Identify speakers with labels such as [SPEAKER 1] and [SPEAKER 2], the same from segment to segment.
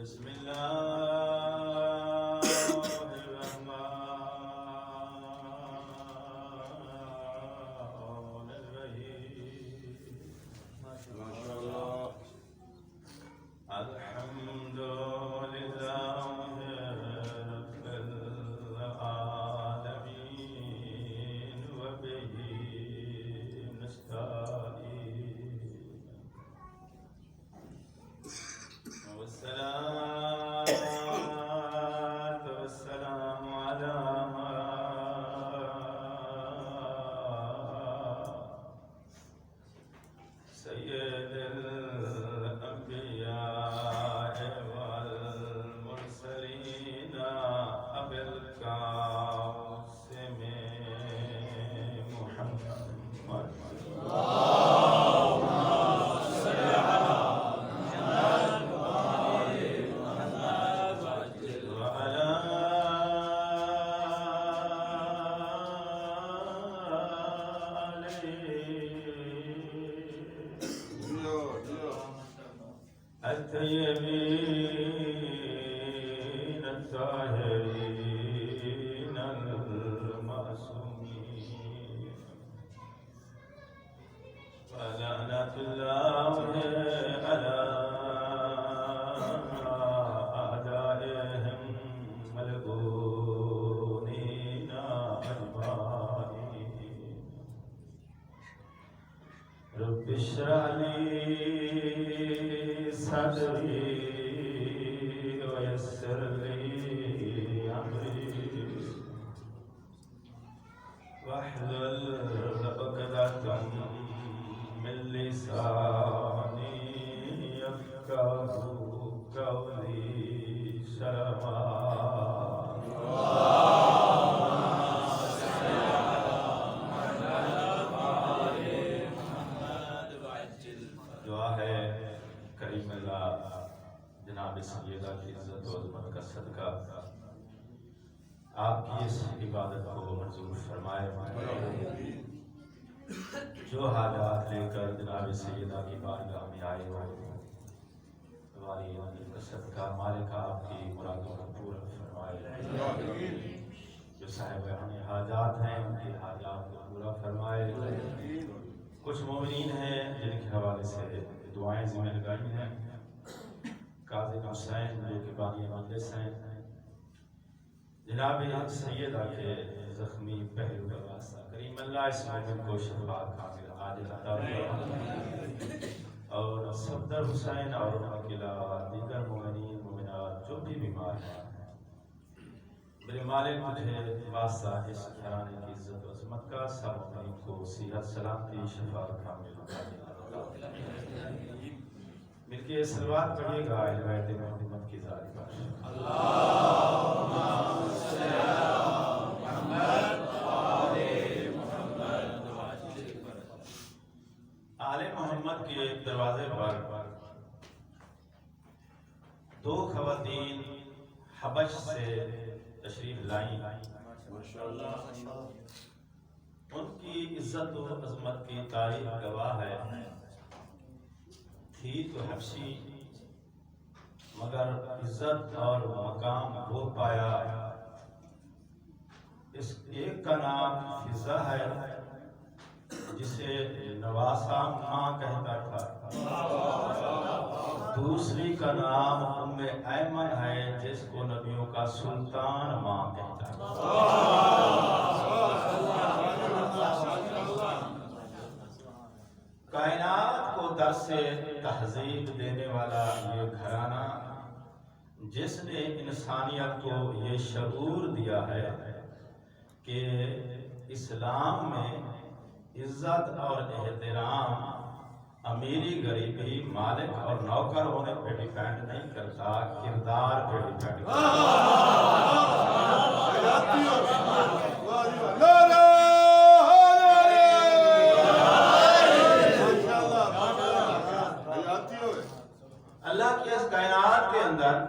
[SPEAKER 1] بسم الله الرحمن الرحيم ما شاء الله الحمد لله رب العالمين وبه نستعين والصلاة والسلام على سيد الأنبياء والمرسلين أبي القاسم محمد الطيبين الطاهرين المعصومين ولعنة الله على أعدائهم ملعونين أجمعين رب اشرح لي صدري ويسر لي أمري واحلل عقدة من لساني يفقهوا قولي شرما کریم اللہ جناب سیدہ کی عزت و عظمت کا صدقہ آپ کی اس عبادت کو منظور فرمائے جو حاجات لے کر جناب سیدہ کی بارگاہ میں آئے ہو ہماری عزت کا صدقہ مالک آپ کی مرادوں کو پورا فرمائے جو صاحب ہمیں حاجات ہیں ان کی حاجات کو پورا فرمائے کچھ مومنین ہیں جن کے حوالے سے دعائیں ذمہ لگائی ہیں قاضی حسین جو کہ بانی مجلس ہیں جناب سیدہ کے زخمی پہلو کا واسطہ کریم اللہ اس مومن کو شفا کامل عاجل عطا فرمائے اور صفدر حسین اور عقیلہ دیگر مومنین مومنات جو بھی بیمار ہیں میرے مالک مجھے واسطہ اس گھرانے کی عزت و عظمت کا سب مومنین کو صحت سلامتی شفا کامل عاجل مل کے صلوات پڑھیے گا روایت محمد کی ذات پر اللہم صلی علی محمد آل محمد آل محمد کے دروازے پر دو خواتین حبش سے تشریف لائیں ان کی عزت و عظمت کی تاریخ گواہ ہے تھی تو حبشی مگر عزت اور مقام وہ پایا اس ایک کا نام فضا ہے جسے نواسا ماں کہتا تھا دوسری کا نام ام ایمن ہے جس کو نبیوں کا سلطان ماں کہتا تھا کائنات کو درس تہذیب دینے والا یہ گھرانہ جس نے انسانیت کو یہ شعور دیا ہے کہ اسلام میں عزت اور احترام امیری غریبی مالک اور نوکر ہونے پہ ڈیپینڈ نہیں کرتا کردار پہ ڈیپینڈ کرتا اللہ کی اس کائنات کے اندر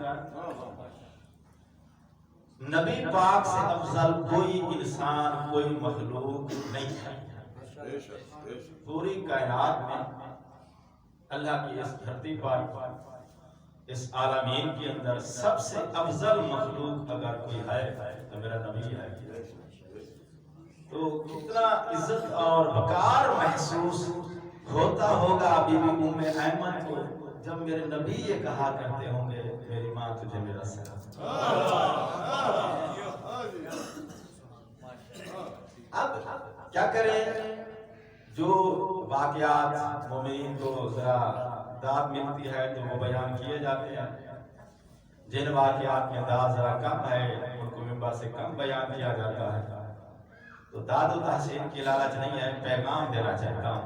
[SPEAKER 1] نبی پاک سے افضل کوئی انسان کوئی مخلوق نہیں ہے پوری کائنات میں اللہ کی اس دھرتی پر اس عالمین کے اندر سب سے افضل مخلوق اگر کوئی ہے تو میرا نبی ہے. تو کتنا عزت اور وقار محسوس ہوتا ہوگا بی بی ام ایمن کو جب میرے نبی یہ کہا کرتے ہوں گے میری ماں تجھے میرا سلام. اب کیا کریں، جو واقعات مومنین کو ذرا داد ملتی ہے تو وہ بیان کیے جاتے ہیں، جن واقعات میں داد ذرا کم ہے ان کو ممبر سے کم بیان کیا جاتا ہے. تو داد و تحسین کی لالچ نہیں ہے، پیغام دینا چاہتا ہوں.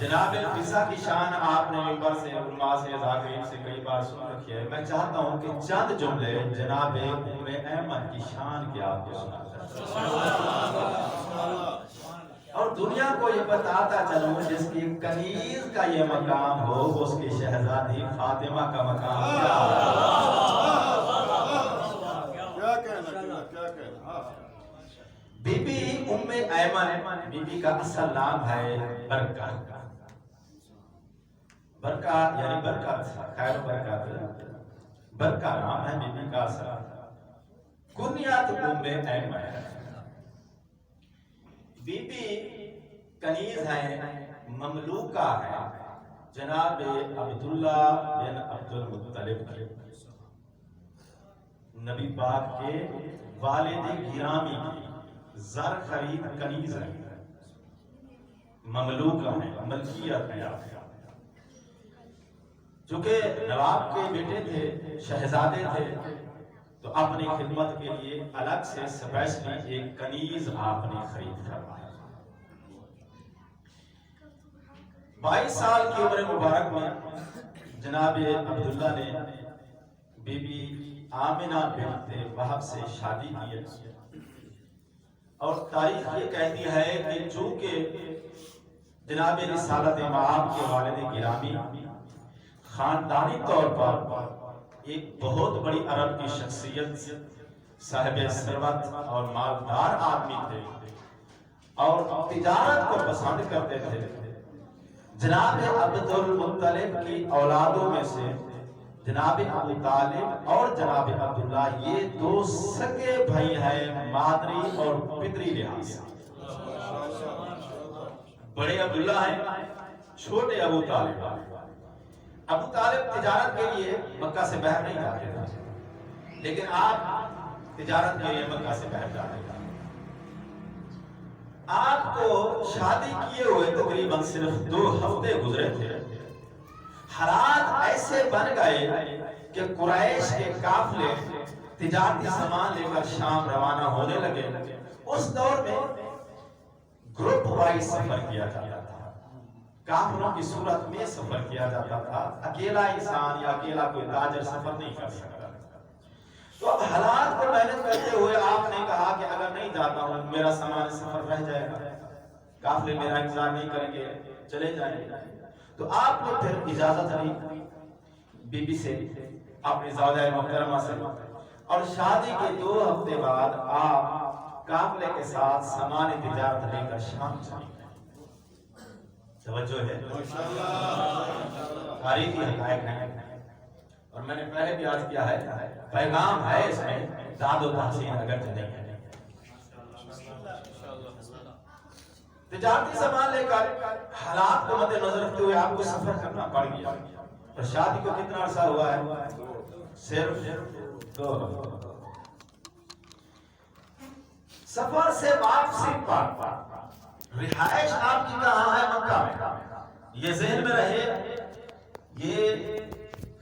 [SPEAKER 1] جناب عیسیٰ کی شان آپ نے ممبر سے علماء سے ذاکرین سے کئی بار سن رکھی ہے. میں چاہتا ہوں کہ چند جملے جناب ام ایمن کی شان کی آپ کو سنا اور دنیا کو یہ بتاتا چلوں جس کی کنیز کا یہ مقام ہو اس کی شہزادی فاطمہ کا مقام کیا بی بی ام ایمن. بی بی کا اصل نام ہے برکہ. برکہ یعنی برکت، خیر برکت، برکہ نام ہے بی بی کا اصل. کنیت ام ایمن. بی بی کنیز ہیں، مملوکہ ہے جناب عبداللہ بن عبد المطلب کی، نبی پاک کے والد گرامی کی زر خرید کنیز ہے، مملوکہ ہے، ملکیت ہے. چونکہ نواب کے بیٹے تھے، شہزادے تھے، تو اپنی خدمت کے لیے الگ سے اسپیشلی ایک کنیز آپ نے خرید فرمایا. 22 سال کی عمر مبارک میں جناب عبداللہ نے بی بی آمنہ بنت وہب سے شادی کی اور تاریخ یہ کہتی ہے کہ چونکہ جناب رسالت مآب کے والد گرامی خاندانی طور پر ایک بہت بڑی عرب کی شخصیت، صاحب ثروت اور مالدار آدمی تھے اور تجارت کو پسند کرتے تھے. جناب عبد المطلب کی اولادوں میں سے جناب ابو طالب اور جناب عبداللہ یہ دو سگے بھائی ہیں مادری اور پتری لحاظ سے. بڑے عبداللہ ہیں، چھوٹے ابو طالب. ابو طالب تجارت کے لیے مکہ سے باہر نہیں جاتے تھے، لیکن آپ تجارت کے لیے مکہ سے باہر جاتے تھے. آپ کو شادی کیے ہوئے تقریباً صرف 2 ہفتے گزرے تھے. حالات ایسے بن گئے کہ قریش کے قافلے تجارتی سامان لے کر شام روانہ ہونے لگے. اس دور میں گروپ وائز سفر کیا جاتا تھا، کافروں کی صورت میں سفر کیا جاتا تھا. اکیلا انسان یا اکیلا کوئی تاجر سفر نہیں کر سکتا. تو اب حالات کو مینج کرتے ہوئے آپ نے کہا کہ اگر نہیں جاتا ہوں میرا سامان سفر رہ جائے گا، قافلے میرا انتظار نہیں کریں گے، چلے جائیں گے. تو آپ نے پھر اجازت لی بی بی سے، اپنی زوجہ محترمہ سے، اور شادی کے 2 ہفتے بعد آپ قافلے کے ساتھ سامان تجارت لے کر شام چلے گئے. توجہ ہے، تاریخی حقائق ہیں اور میں نے پہلے بھی عرض کیا ہے پیغام ہے اس میں، داد و تحسین اگرچہ نہیں ہے. تجارتی سامان لے کر حالات کو مد نظر رکھتے ہوئے آپ کو سفر کرنا پڑ گیا. اور شادی کو کتنا عرصہ ہوا ہے؟ صرف 2 ہفتے. سفر سے واپسی پر رہائش آپ کی کہاں ہے؟ مکہ میں. یہ ذہن میں رہے، یہ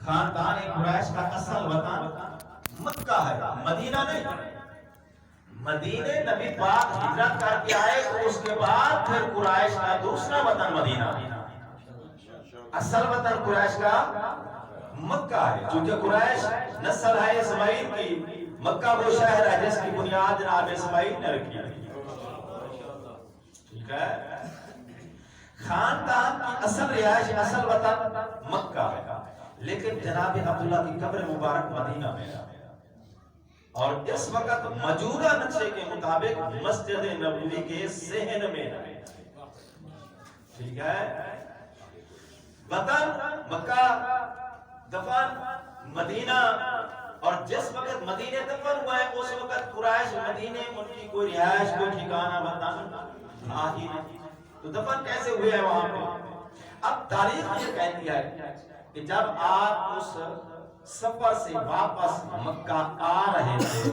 [SPEAKER 1] خاندان قریش کا اصل وطن مکہ ہے، مدینہ نہیں. مدینے نبی پاک ہجرت کر کے آئے تو اس کے بعد پھر قریش کا دوسرا وطن مدینہ. اصل وطن قریش کا مکہ ہے، چونکہ قریش نسل ہے اسماعیل کی. مکہ وہ شہر ہے جس کی بنیاد جناب اسماعیل نے رکھی. ٹھیک ہے، خاندان کی اصل رہائش اصل وطن مکہ ہے، لیکن جناب عبداللہ کی قبر مبارک مدینہ میں ہے. اور اس وقت موجودہ نقشے کے مطابق مسجد نبوی کے صحن میں ہے. ٹھیک ہے، وطن مکہ، دفن مدینہ، اور جس وقت مدینے دفن ہوا ہے اس وقت قریش مدینے ان کی کوئی رہائش کوئی ٹھکانہ وطن آہی نہیں، تو دفن کیسے ہوئے ہیں وہاں پہ؟ اب تاریخ یہ کہتی ہے کہ جب آپ اس سفر سے واپس مکہ آ رہے تھے،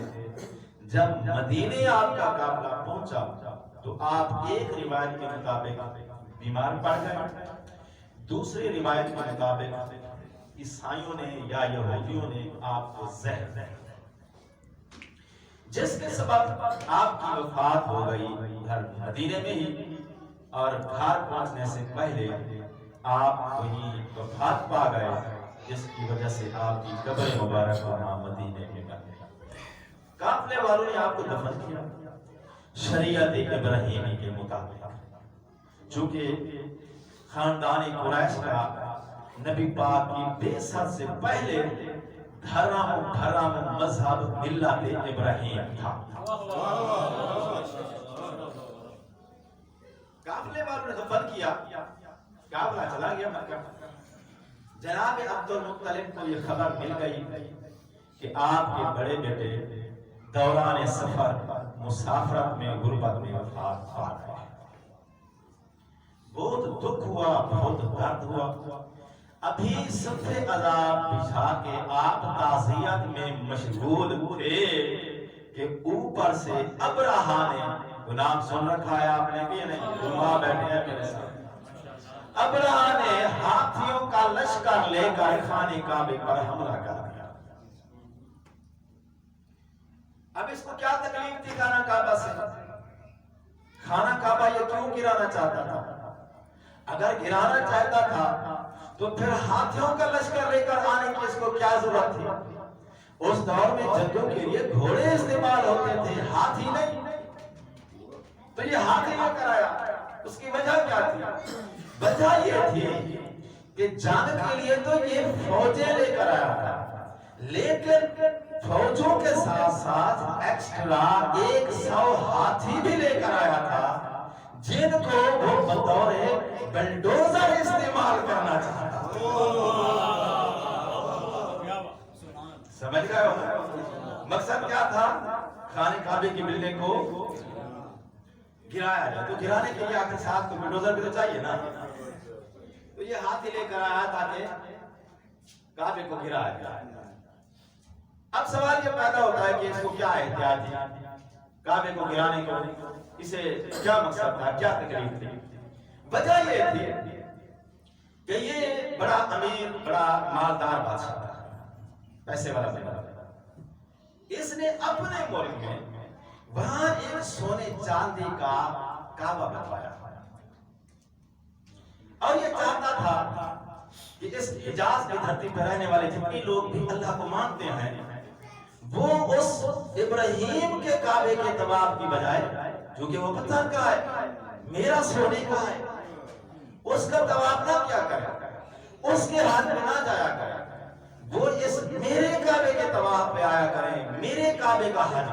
[SPEAKER 1] جب مدینے آپ کا قافلہ پہنچا تو آپ ایک روایت کے مطابق بیمار پڑ گئے، دوسری روایت کے مطابق عیسائیوں نے یا یہودیوں نے آپ کو زہر دیا، جس کے سبب آپ کی وفات ہو گئی گھر مدینے میں ہی، اور گھر پہنچنے سے پہلے آپ وہیں وفات پا گئے، جس کی وجہ سے آپ کی قبر مبارک وہاں مدینے میں بن گئی۔ قافلے والوں نے آپ کو دفن کیا شریعت ابراہیمی کے مطابق، چونکہ خاندان قریش کا نبی پاک کی بعثت سے پہلے دھرم مذہب ملت ابراہیم تھا۔ قافلے والوں نے دفن کیا، قافلہ چلا گیا مکہ۔ جناب عبد المطلب کو یہ خبر مل گئی کہ آپ کے بڑے بیٹے دوران سفر مسافرت میں غربت میں وفات پا گئے۔ بہت دکھ ہوا، بہت درد ہوا۔ ابھی صفحے عذاب بچھا کے آپ تعزیت میں مشغول تھے کہ اوپر سے ابرہہ نے، نام سن رکھا ہے آپ نے کہ نہیں؟ وہاں بیٹھے ہیں میرے ساتھ۔ ابرہہ نے ہاتھیوں کا لشکر لے کر خانہ کعبہ پر حملہ کر دیا۔ اب اس کو کیا تکلیف تھی خانہ کعبہ سے؟ خانہ کعبہ یہ کیوں گرانا چاہتا تھا؟ اگر گرانا چاہتا تھا تو پھر ہاتھیوں کا لشکر لے کر آنے کی اس کو کیا ضرورت تھی؟ اس دور میں جنگوں کے لیے گھوڑے استعمال ہوتے تھے، ہاتھی نہیں، تو یہ ہاتھی لے کر آیا۔ اس کی وجہ کیا تھی؟ وجہ یہ تھی کہ جنگ کے لیے تو یہ فوجیں لے کر آیا تھا، لیکن فوجوں کے ساتھ ساتھ ایکسٹرا 100 ہاتھی بھی لے کر آیا تھا، جن کو وہ بطور بلڈوزر استعمال کرنا چاہتا۔ سمجھ گئے ہو؟ مقصد کیا تھا؟ خانہ کعبہ کی بلڈنگ کو گرایا جائے، تو گرانے کے لیے آخر ساتھ کو بلڈوزر بھی تو چاہیے نا، تو یہ ہاتھی لے کر آیا تاکہ کعبے کو گرایا جائے۔ اب سوال یہ پیدا ہوتا ہے کہ اس کو کیا احتیاط تھی کعبے کو گرانے کو، اسے کیا مقصد تھا، کیا تکلیف تھی؟ وجہ یہ تھی کہ یہ بڑا امیر، بڑا مالدار بادشاہ تھا، پیسے والا بندہ۔ اس نے اپنے ملک میں وہاں ایک سونے چاندی کا کعبہ بنوایا، اور یہ چاہتا تھا کہ اس حجاز کی دھرتی پر رہنے والے جتنے لوگ بھی اللہ کو مانتے ہیں وہ اس ابراہیم کے کعبے کے طواف کی بجائے، جو کہ وہ پتھر کا ہے، میرا سونے کا ہے، اس کا طواف نہ کیا کرے، اس کے ہاتھ میں نہ جایا کرے، وہ اس میرے کعبے کے طواف پہ آیا کریں، میرے کعبے کا حج۔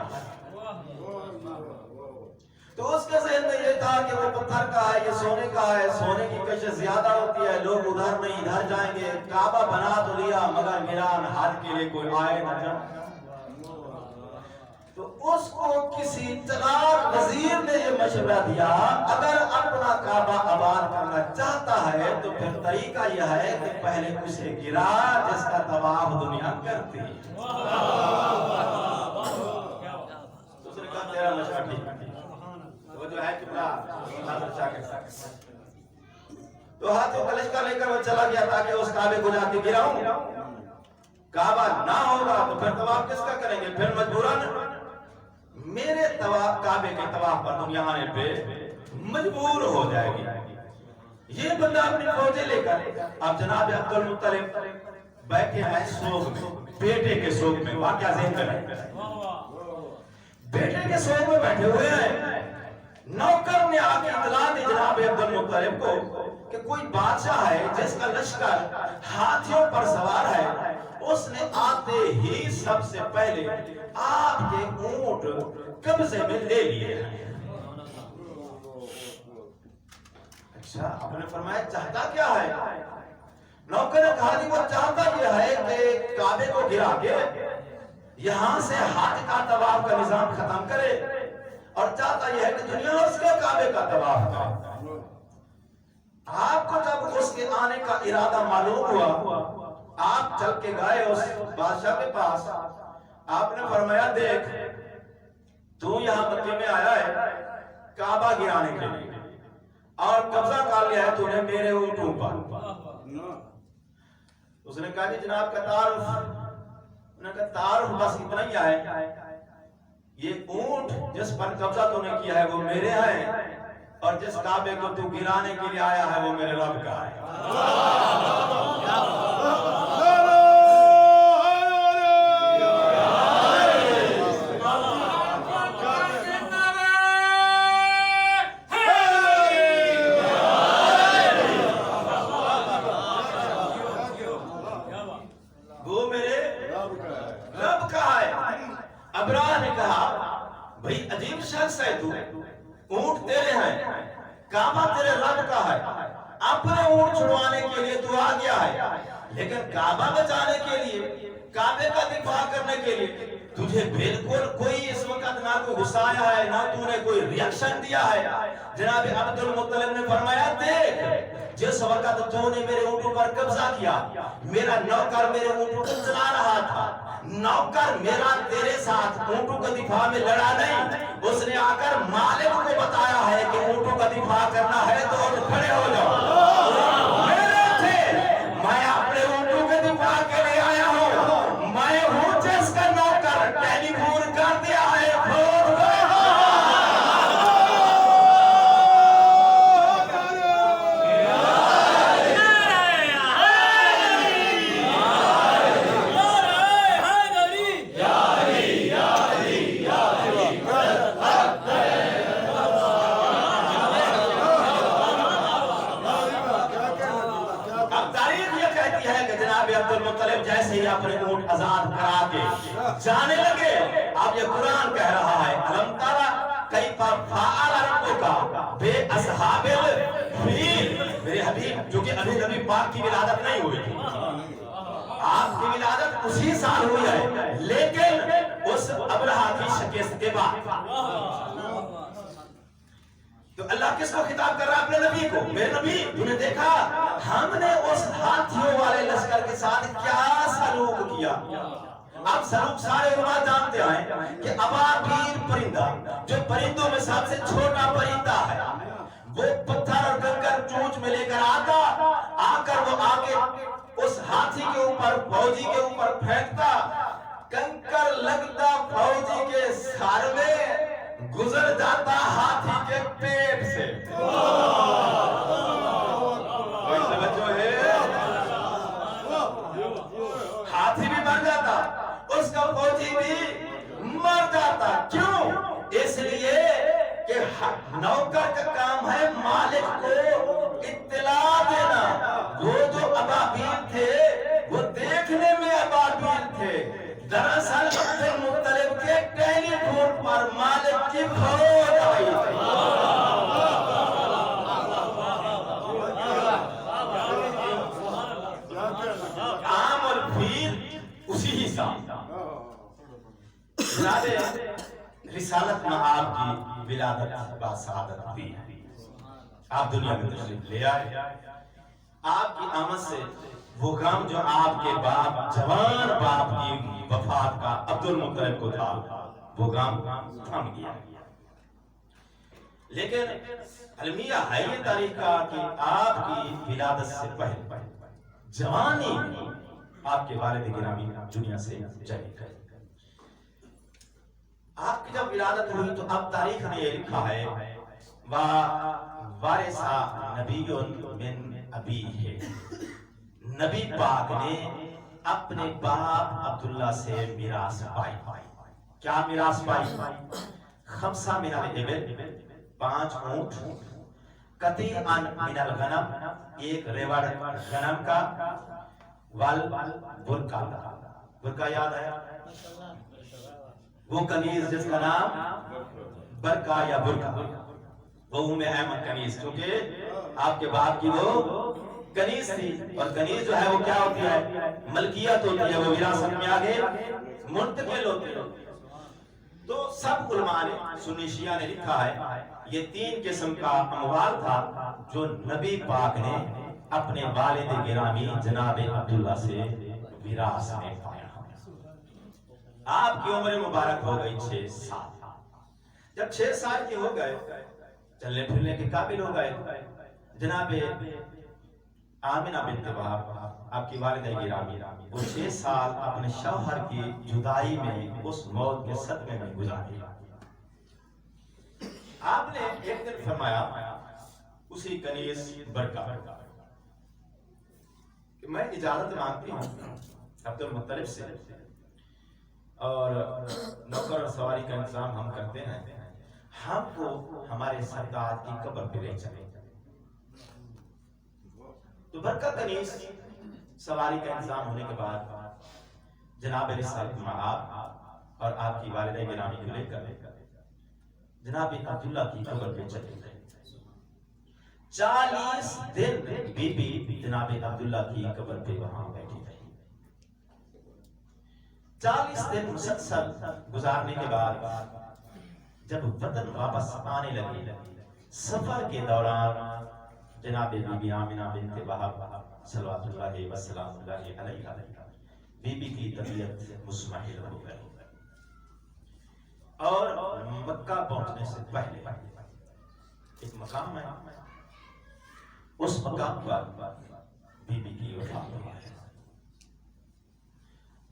[SPEAKER 1] تو اس کے ذہن میں یہ تھا کہ وہ پتھر کا ہے، یہ سونے کا ہے، سونے کی کشش زیادہ ہوتی ہے، لوگ ادھر نہیں ادھر جائیں گے، کعبہ بنا تو لیا مگر میرا حج کے لیے کوئی آئے نہ جائے۔ تو اس کو کسی چلاک وزیر نے یہ مشورہ دیا، اگر اپنا کعبہ آباد کرنا چاہتا ہے تو پھر طریقہ یہ ہے کہ پہلے اسے گرا جس کا طواف دنیا کرتی ہے۔ دوسرے کا تیرا مشورہ ٹھیک ہے، وہ جو ہے کہ تو ہاتھوں کا لشکر لے کر وہ چلا گیا تاکہ اس کعبے کو جا کے گراؤں۔ کعبہ نہ ہوگا تو پھر طواف کس کا کریں گے؟ پھر مجبوراً میرے کعبے کے طواف پر دنیا آنے پہ مجبور ہو جائے گی۔ یہ بندہ اپنی فوجیں لے کر اب جناب عبد المطلب بیٹھے ہیں سوگ میں، بیٹے کے سوگ میں، واقعہ ذہن میں بیٹے کے سوگ میں بیٹھے ہوئے ہیں۔ نوکر نے آ کے اطلاع دی جناب عبد المطلب کو کہ کوئی بادشاہ ہے جس کا لشکر ہاتھیوں پر سوار ہے، اس نے آتے ہی سب سے پہلے آپ کے اونٹ قبضے میں لے لیے ہیں۔ اچھا، آپ نے فرمایا چاہتا کیا ہے؟
[SPEAKER 2] نوکر نے کہا جی وہ چاہتا یہ ہے کہ کعبے کو گرا کے یہاں سے حج کا طواف کا نظام ختم کرے اور چاہتا یہ ہے کہ دنیا اس کے کعبے کا طواف کرے۔ آپ کو جب اس کے آنے کا ارادہ معلوم ہوا، آپ چل کے گئے اس بادشاہ کے پاس، آپ نے فرمایا دیکھ تو یہاں مکے میں آیا ہے کعبہ گرانے کے لیے اور قبضہ کر لیا ہے تو نے میرے اونٹوں پر۔ اس نے کہا کہ جناب کا تعارف، انہوں نے کہا تعارف بس اتنا ہی ہے، یہ اونٹ جس پر قبضہ تو نے کیا ہے وہ میرے ہیں اور جس کعبے کو تو گرانے کے لیے آیا ہے وہ میرے رب کا ہے۔ وہ میرے رب کا ہے۔ ابراہ نے کہا بھئی عجیب شخص ہے تو، اونٹ تیرے ہیں، کعبہ تیرے رب کا ہے، اپنے اونٹ چھڑوانے کے لیے تو آ گیا ہے، لیکن کعبہ بچانے کے لیے، کعبے کا دفاع کرنے کے لیے تجھے بالکل کوئی اس وقت نہ کوئی غصہ آیا ہے نہ تو نے کوئی ریاکشن دیا ہے۔ جناب عبد المطلب نے فرمایا دیکھ جس وقت تو نے میرے اونٹوں پر قبضہ کیا، میرا نوکر میرے اونٹوں کو چلا رہا تھا، نوکر میرا تیرے ساتھ اونٹوں کا دفاع میں لڑا نہیں، اس نے آ کر مالک کو بتایا ہے کہ اونٹوں کا دفاع کرنا ہے تو کھڑے ہو جاؤ، میرے تھے، میں اپنے اونٹوں کے دفاع کے لیے آیا ہوں، میں ہوں جس کا نوکر ٹیلی فون کر دیا ہے جیسے ہی اپنے اونٹ آزاد کرا کے جانے لگے۔ اب یہ قرآن کہہ رہا ہے الم ترى کیف فعل ربک بے اصحاب الفیل۔ میرے حبیب جو کہ ابھی نبی پاک کی ولادت نہیں ہوئی تھی، آپ کی ولادت اسی سال ہوئی ہے، لیکن اس ابرہہ کی شکست کے بعد تو اللہ کس کو خطاب کر رہا ہے؟ اپنے نبی کو۔ میرے نبی تو نے دیکھا ہم نے اس ہاتھیوں والے لشکر کے ساتھ کیا سلوک کیا۔ اب سلوک سارے علماء جانتے ہیں کہ ابابیل پرندہ جو پرندوں میں سب سے چھوٹا پرندہ ہے، وہ پتھر اور کنکر چونچ میں لے کر آتا، آ کر وہ آگے اس ہاتھی کے اوپر فوجی کے اوپر پھینکتا، کنکر لگتا فوجی کے سر میں، گزر جاتا ہاتھی کے پیٹ سے۔ کوئی توجہ ہے؟ ہاتھی بھی مر جاتا، اس کا فوجی بھی مر جاتا۔ کیوں؟ اس لیے کہ نوکر کا کام ہے مالک کو اطلاع دینا۔ وہ جو ابابیل تھے وہ دیکھنے میں ابابیل تھے، دراصل عبد المطلب کے ٹیلی فون پر مالک کی فوج آئی تھی۔ عام الفیل اسی حساب۔ جناب رسالت میں آپ کی ولادت با سعادت ہوئی ہے، آپ دنیا میں تشریف لے آئے، آپ کی آمد سے وہ غم جو آپ کے باپ جوان باپ کی وفات کا عبد المطلب کو تھا وہ غم تھم گیا۔ لیکن المیہ ہے یہ طریقہ کہ آپ کی ولادت سے پہلے جوانی میں آپ کے والد گرامی دنیا سے چلے گئے۔ آپ کی جب ولادت ہوئی تو اب تاریخ نے یہ لکھا ہے وارثہ نبی من ابیہ، نبی پاک نے اپنے باپ عبداللہ سے میراث پائی۔ کیا میراث پائی؟ 5 من الابل، 5 اونٹ، قطیعاً من الغنم، 1 ریوڑ غنم کا، والبرکہ، برکہ یاد ہے؟ وہ کنیز جس کا نام برکہ یا برکہ، وہ احمد کنیز، کیونکہ آپ کے باپ کی وہ کنیز تھی، اور کنیز جو ہے وہ کیا ہوتی ہے؟ ملکیت ہوتی ہے، وہ وراثت میں آگے منتقل ہوتی ہے۔ تو سب علماء نے، سنی شیعہ نے لکھا ہے یہ 3 قسم کا اموال تھا جو نبی پاک نے اپنے والد گرامی جناب عبداللہ سے وراثت میں پایا۔ آپ کی عمر مبارک ہو گئی 6 سال۔ جب 6 سال کے ہو گئے، چلنے پھرنے کے قابل ہو گئے، جناب آمنہ بنت وہب آپ کی والدہ گرامی وہ 6 سال اپنے شوہر کی جدائی میں اس موت کے صدمے میں گزاری۔ آپ نے ایک دن فرمایا اسی کنیز برکہ کہ میں اجازت مانگتی ہوں عبد المطلب سے، اور نوکر اور سواری کا انتظام ہم کرتے ہیں، ہم کو ہمارے سردار کی قبر پہ لے چلے۔ تو برکہ کنیز سواری کا انتظام ہونے کے بعد جناب رسالت مآب اور آپ کی والدہ گرامی کو لے کر جناب عبداللہ کی قبر پہ چلے گئے۔ 40 دن بی بی جناب عبداللہ کی قبر پہ وہاں بیٹھی رہی۔ 40 دن مسلسل گزارنے کے بعد جب وطن واپس آنے لگی، سفر کے دوران جناب بی بی آمنہ بنت وہب صلوات اللہ وسلام اللہ علیہ بی بی کی طبیعت مضمحل ہو گئی، اور مکہ پہنچنے سے پہلے ایک مقام ہے، اس مقام پر بی بی کی وفات ہو گئی۔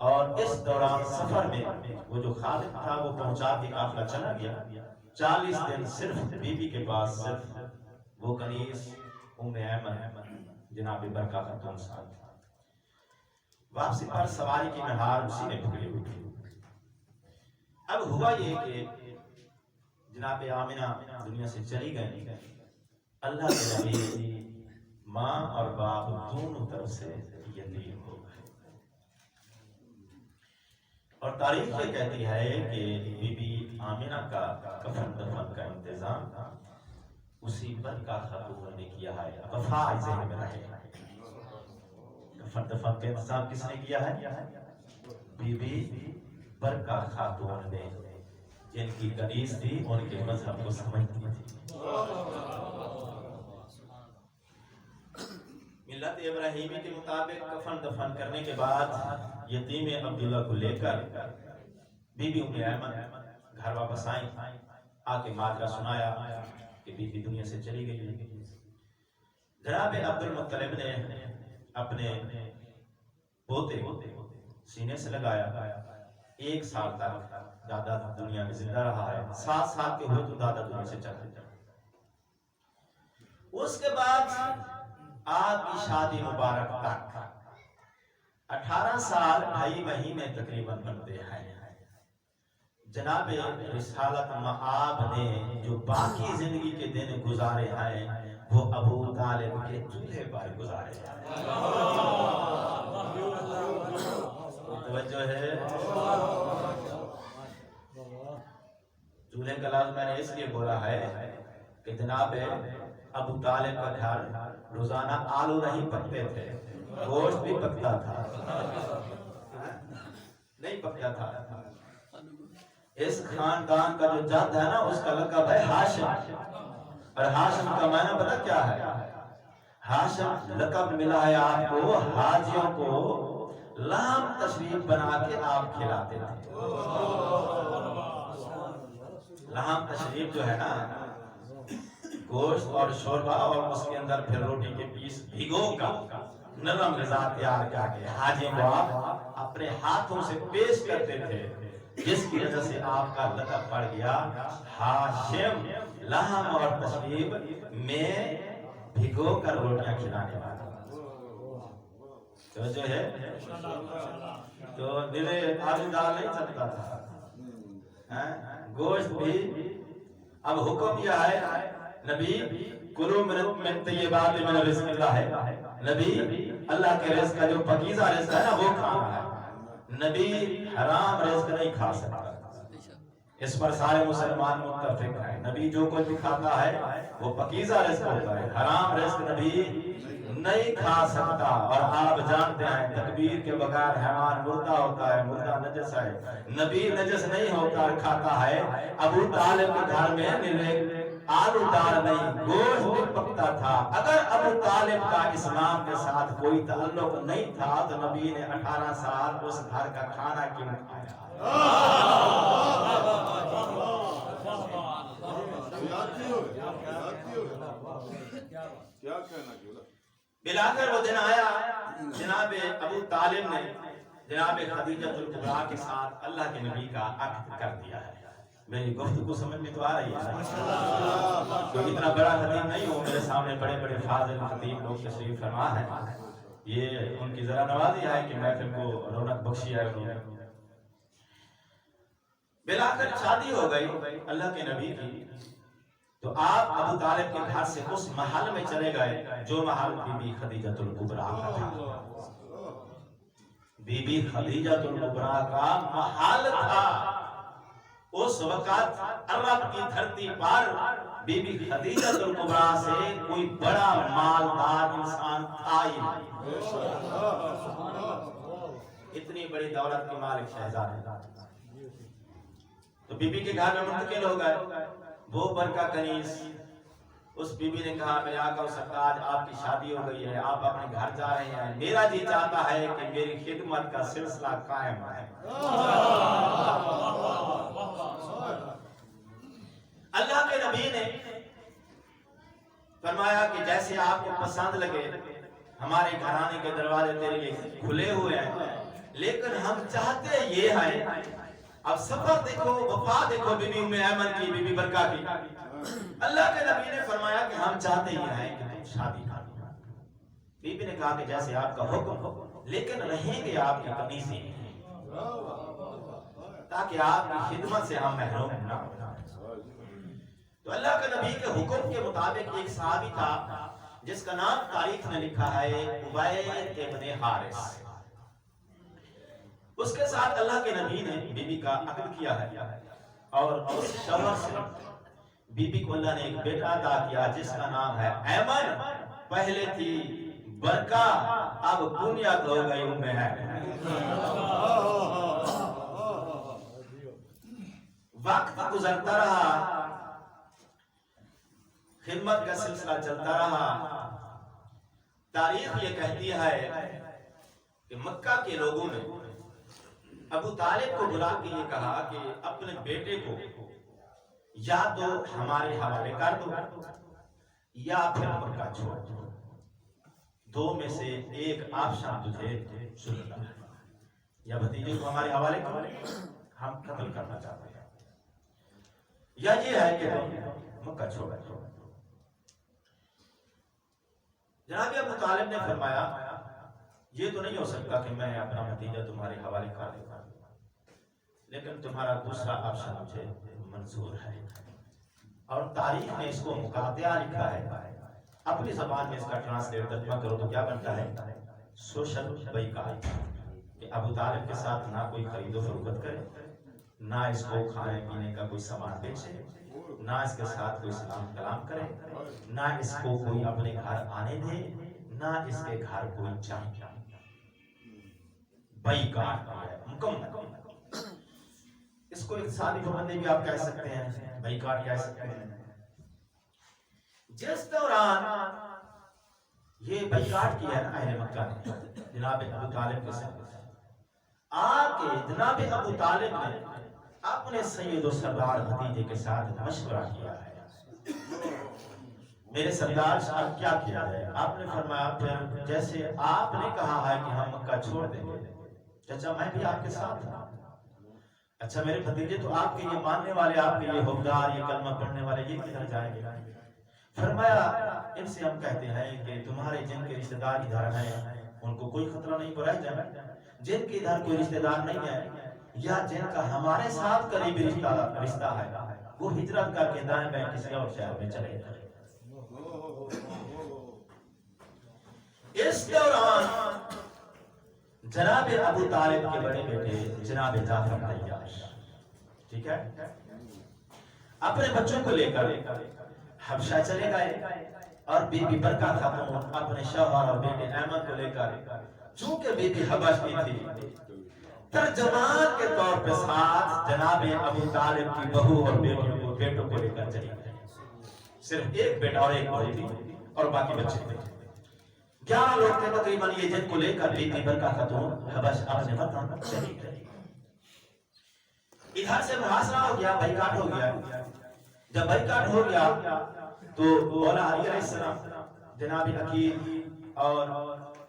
[SPEAKER 2] اور اس دوران سفر میں وہ جو خادم تھا وہ پہنچا کے قافلہ چلا گیا۔ 40 دن صرف بی بی کے پاس صرف وہ کنیز ام ایمن جناب برکہ خاتون ساتھ تھا۔ واپسی پر سواری کی مہار اسی نے پکڑی ہوئی تھی۔ اب ہوا یہ کہ جناب آمنہ دنیا سے چلی گئی، اللہ کے نبی ماں اور باپ دونوں طرف سے یتیم ہو گئے، اور تاریخ یہ کہتی ہے کہ بی بی آمنہ کا کفن دفن کا انتظام اسی برکہ خاتون نے کیا ہے۔ وفا ذہن میں رہے، کفن دفن کا انتظام کس نے کیا ہے؟ بی بی برکہ خاتون نے، جن کی کنیز تھی ان کے مذہب کو سمجھتی تھی۔ ملت ابراہیمی کے مطابق کفن دفن کرنے کے بعد یتیم عبداللہ کو لے کر بی بی ام ایمن گھر واپس آئیں، آ کے ماجرا سنایا کہ بی بی دنیا سے چلی گئی۔ جناب عبد المطلب نے اپنے پوتے سینے سے لگایا، 1 سال تک دادا دنیا میں زندہ رہا ہے، 7 سال کے ہوئے تو دادا دنیا سے چلے گئے۔ اس کے بعد آپ کی شادی مبارک تک 18 سال 2.5 مہینے تقریباً بنتے ہیں، جناب رسالت مآب نے جو باقی زندگی کے دن گزارے ہیں وہ ابو طالب کے چولہے پر گزارے ہیں۔ توجہ ہے؟ چولہے کا لفظ میں نے اس لیے بولا ہے کہ جناب ابو طالب کا گھر روزانہ آلو نہیں پکتے تھے، گوشت بھی پکتا تھا، نہیں پکتا تھا۔ اس خاندان کا جو جد ہے نا اس کا لقب ہے ہاشم، اور ہاشم کا معنی پتہ کیا ہے؟ ہاشم لقب ملا ہے آپ کو حاجیوں کو لام تشریف بنا کے آپ کھلاتے تھے۔ لام تشریف جو ہے نا گوشت اور شوربہ اور اس کے اندر پھر روٹی کے پیس بھگو کا نرم غذا تیار کر کے حاجیوں کو آپ اپنے ہاتھوں سے پیش کرتے تھے، جس کی وجہ سے آپ کا لقب پڑ گیا ہاشم، لحم اور تشریف میں بھگو کر روٹیاں کھلانے والا۔ تو جو ہے تو دلے آلو دال نہیں چلتا تھا، گوشت بھی۔ اب حکم یہ ہے نبی کلو من طیبات من رزق اللہ ہے، نبی اللہ کے رزق کا جو پاکیزہ رزق ہے نا وہ کھانا ہے، نبی حرام رزق نہیں کھا سکتا۔
[SPEAKER 1] اس پر سارے مسلمان متفق ہیں، نبی جو کچھ بھی کھاتا ہے وہ پکیزہ رزق ہوتا ہے، حرام رزق نبی نہیں کھا سکتا۔ اور آپ جانتے ہیں تکبیر کے بغیر حیوان مردہ ہوتا ہے، مردہ نجس ہے، نبی نجس نہیں ہوتا کھاتا ہے۔ ابو طالب کے گھر میں آلو دار نہیں، گوشت نہیں پکتا تھا۔ اگر ابو طالب کا اسلام کے ساتھ کوئی تعلق نہیں تھا تو نبی نے 18 سال اس گھر کا کھانا کیوں کھایا؟ بلاکر وہ دن آیا، جناب ابو طالب نے جناب خدیجہ الکبریٰ کے ساتھ اللہ کے نبی کا عقد کر دیا ہے۔ میری گفتگو سمجھ میں تو آ رہی ہے؟ کوئی اتنا بڑا خطیب نہیں ہوں، میرے سامنے بڑے بڑے فاضل خطیب لوگ تشریف فرما ہے، یہ ان کی ذرا نوازی ہے کہ محفل کو رونق بخشی ہے۔ بلاکر شادی ہو گئی اللہ کے نبی کی، تو آپ ابو طالب کے گھر سے اس محل میں چلے گئے جو محل بی بی خدیجہ الکبریٰ کا تھا۔ بی بی خدیجہ الکبریٰ کا محل تھا۔ اس وقت عرب کی دھرتی پر بی بی خدیجہ الکبریٰ سے کوئی بڑا مالدار انسان تھا ہی نہیں۔ اتنی بڑی دولت کے مالک شہزادے، تو بی بی کے گھر میں منتقل ہو گئے۔ وہ برکہ کنیز اس بی بی نے کہا میرے آقا و سرکار آپ کی شادی ہو گئی ہے، آپ اپنے گھر جا رہے ہیں، میرا جی چاہتا ہے کہ میری خدمت کا سلسلہ قائم ہے۔ اللہ کے نبی نے فرمایا کہ جیسے آپ کو پسند لگے، ہمارے گھرانے کے دروازے تیرے لیے کھلے ہوئے ہیں، لیکن ہم چاہتے یہ ہیں، اب سفر دیکھو، وفا دیکھو بی بی ام ایمن کی، بی بی برکہ کی۔ اللہ کے نبی نے فرمایا کہ ہم چاہتے یہ ہیں کہ تم شادی کرو۔ بی بی نے کہا کہ جیسے آپ کا حکم ہو، لیکن رہیں گے آپ کی کنیزیں تاکہ آپ کی خدمت سے ہم محروم نہ ہو۔ تو اللہ کے نبی کے حکم کے مطابق ایک صحابی تھا جس کا نام تاریخ نے لکھا ہے عبید ابن حارث، اس کے ساتھ اللہ کے نبی نے بی بی کا عقد کیا ہے، اور اس شوہر سے بی بی کو اللہ نے ایک بیٹا عطا کیا جس کا نام ہے ایمن۔ پہلے تھی برکہ، اب بنیاد ہو گئی ام ایمن۔ وقت گزرتا رہا، خدمت کا سلسلہ چلتا رہا۔ تاریخ یہ کہتی ہے کہ مکہ کے لوگوں نے ابو طالب کو بلا کے یہ کہا کہ اپنے بیٹے کو یا تو ہمارے حوالے کر دو یا پھر مکہ چھوڑ دو، دو میں سے ایک آپشن تجھے چننا ہے، یا بھتیجے کو ہمارے حوالے کرو، ہم قتل کرنا چاہتے ہیں، یا یہ ہے کہ تم مکہ چھوڑ دو۔ جناب ابو طالب نے فرمایا یہ تو نہیں ہو سکتا کہ میں اپنا بھتیجا تمہارے حوالے کر دوں، لیکن تمہارا دوسرا آپشن مجھے منظور ہے۔ اور تاریخ میں اس کو مقاطعہ لکھا ہے، اپنی زبان میں اس کا ٹرانسلیٹ ترجمہ کرو تو کیا بنتا ہے؟ سوشل بائیکاٹ، کہ ابو طالب کے ساتھ نہ کوئی خرید و فروخت کرے، نہ اس کو کھانے پینے کا کوئی سامان بیچے، نہ اس کے ساتھ کوئی سلام کلام کرے، نہ اس کو کوئی اپنے گھر آنے دے، نہ اس کے گھر کوئی جائے۔ بائیکاٹ مکمل، اس کو اقتصادی پابندی بھی آپ کہہ سکتے ہیں، بائیکاٹ کہہ سکتے ہیں۔ جس دوران یہ بائیکاٹ کیا ہے نا اہل مکہ نے جناب ابو طالب کے ساتھ، آپ کے جناب ابو طالب نے اپنے سید و سردار بھتیجے کے ساتھ مشورہ کیا ہے، میرے سردار صاحب کیا کیا ہے؟ آپ نے فرمایا پھر جیسے آپ نے کہا ہے کہ ہم مکہ چھوڑ دیں گے، چچا میں بھی آپ کے ساتھ ہوں۔ اچھا میرے بھتیجے تو آپ کے یہ ماننے والے، آپ کے یہ حکمران، یہ کلمہ پڑھنے والے، یہ کدھر جائیں گے؟ فرمایا ان سے ہم کہتے ہیں کہ تمہارے جن کے رشتہ دار ادھر ہیں ان کو کوئی خطرہ نہیں برائے جائے، جن کے ادھر کوئی رشتہ دار نہیں ہے یا جن کا ہمارے ساتھ قریبی رشتہ ہے وہ ہجرت کر کے دائیں بائیں کسی اور شہر میں چلے جائیں۔ اس دوران جناب ابو طالب کے بڑے بیٹے جناب جعفر تیار،
[SPEAKER 2] ٹھیک ہے؟ اپنے بچوں کو لے کر حبشہ چلے گئے اور بی بی برکہ خاتون اپنے شوہر اور بیٹے احمد کو لے کر، چونکہ بی بی حبش کی تھی، ترجمان کے طور پہ ساتھ جناب ابو طالب کی بہو اور بیٹوں کو لے کر چلی گئی۔ صرف ایک بیٹا اور ایک بہو تھی اور باقی بچے تھے۔ 11 لوگ تھے تقریباً یہ، جن کو لے کر بی بی برکہ خاتون حبش اپنے وطن چلی گئی۔ ادھر سے محاصرہ ہو گیا، بائیکاٹ ہو گیا۔ جب بائیکاٹ ہو گیا تو مولا علی علیہ السلام، جناب عقیل اور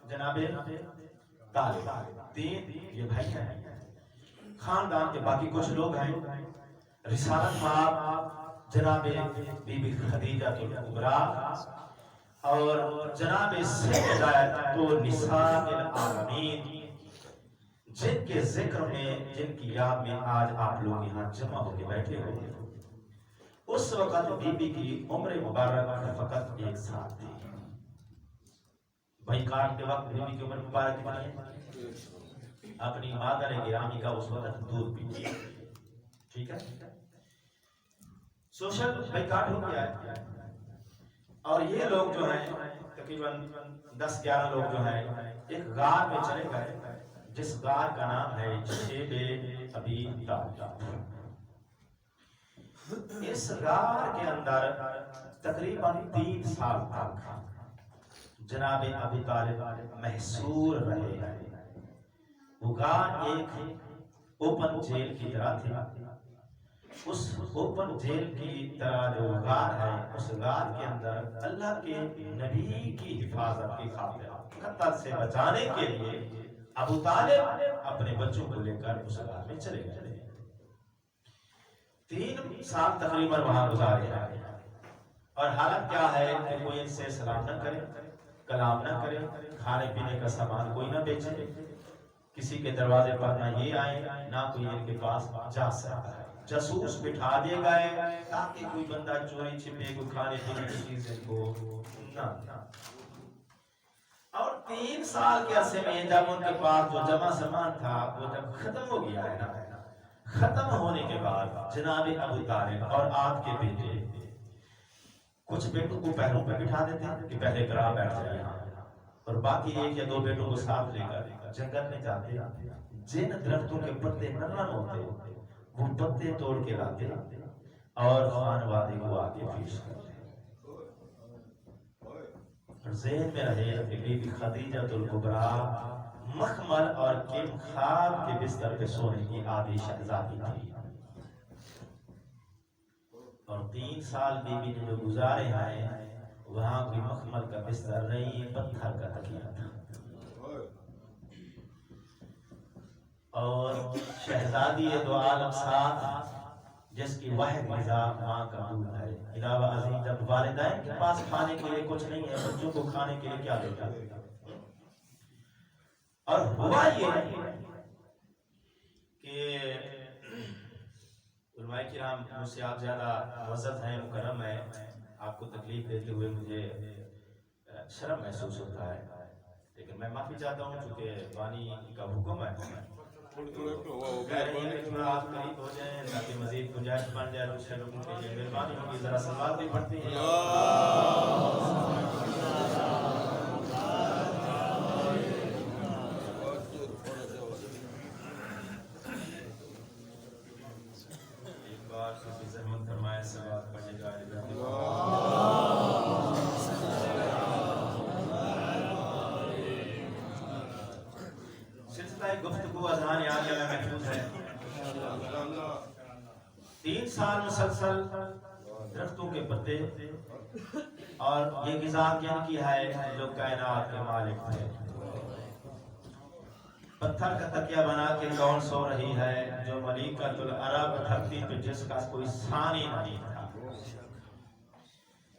[SPEAKER 2] جناب طالب، تین یہ بھائی ہیں، خاندان کے باقی کچھ لوگ ہیں، رسالت مآب جناب بی بی خدیجہ الکبریٰ اور جناب سیدۃ النساء العالمین، جن کے ذکر میں، جن کی یاد میں آج آپ لوگ یہاں جمع ہو کے بیٹھے ہوئے۔ اس وقت بی بی کی عمر مبارک فقط 1 سال تھی۔ بائیکاٹ کے وقت بی بی کی عمر مبارک کتنی ہے؟ اپنی مادر گرامی کا اس وقت دودھ پیتی ہے، ٹھیک ہے؟ سوشل بائیکاٹ ہو گیا ہے اور یہ لوگ جو ہیں تقریباً 10-11 لوگ جو ہیں ایک غار میں چلے گئے، جس غار کا نام ہے شیب ابی طالب۔ اس غار کے اندر تقریباً 3 سال تک جناب ابو طالب محصور رہے۔ وہ غار ایک اوپن جیل کی طرح تھی۔ اس اوپن جیل کی طرح جو غار ہے، اس غار کے اندر اللہ کے نبی کی حفاظت کی خاطر، خطر سے بچانے کے لیے ابو طالب اپنے بچوں کو لے کر اس غار میں چلے گئے۔ 3 سال تقریباً وہاں گزارے ہیں اور حالت کیا ہے کہ کوئی ان سے سلام نہ کرے، کلام نہ کرے، کھانے پینے کا سامان کوئی نہ بیچے، کسی کے دروازے پر نہ یہ آئے، نہ کوئی ان کے پاس جا سکتا ہے۔ جاسوس بٹھا دیے گئے تاکہ کوئی بندہ چوری چھپے، کوئی کھانے پینے کی چیزیں کو نہ۔ اور 3 سال کے عرصے میں جب ان کے پاس جو جمع سامان تھا وہ جب ختم ہو گیا ہے نا، ختم ہونے کے بعد جناب ابو طالب اور آپ کے بیٹے کچھ بیٹوں کو پیروں پہ بٹھا دیتے ہیں کہ پہلے کرا بیٹھ جائے یہاں، اور باقی 1 یا 2 بیٹوں کو ساتھ لے کر جنگل میں جاتے، جن درختوں کے پتے نرم ہوتے وہ پتے توڑ کے لاتے اور خانوادے کو آگے پیش کرتے۔ ذہن میں رہے کہ بی بی خدیجہ الکبریٰ مخمل اور کم خواب کے بستر پہ سونے کی عادی شہزادی تھی، اور 3 سال بی بی نے جو گزارے ہیں وہاں کوئی مخمل کا بستر نہیں، پتھر کا تکیہ تھا۔ اور شہزادی دو عالم ساتھ، جس کی واحد غذا ماں کا دودھ ہے، علاوہ ازیں جب والدین کے پاس کھانے کے لیے کچھ نہیں ہے، بچوں کو کھانے کے لیے کیا دیتا؟ اور ہوا یہ کہ علماء کرام، مجھ سے آپ زیادہ معزز ہیں، مکرم ہیں، آپ کو تکلیف دیتے ہوئے مجھے شرم محسوس ہوتا ہے، لیکن میں معافی چاہتا ہوں چونکہ بانی کا حکم ہے۔ کہہ رہی ہیں کہ تھوڑا آپ قریب ہو جائیں تاکہ مزید گنجائش بن جائے، دوسرے لوگوں کے لیے مہربانی ہوگی، ذرا سلوات بھی پڑھتی ہیں۔ ایک بار کسی زحمت فرمائے سلوات پڑھنے کا سلسلہ گفتگو اذہان عالیہ میں محفوظ ہے۔ 3 سال مسلسل درختوں کے پتے اور یہ غذا کن کی ہے جو کائنات کے مالک ہے۔ پتھر کا تکیہ بنا کے کون سو رہی ہے جو ملیکۃ العرب، دھرتی پہ جس کا کوئی ثانی نہیں تھا۔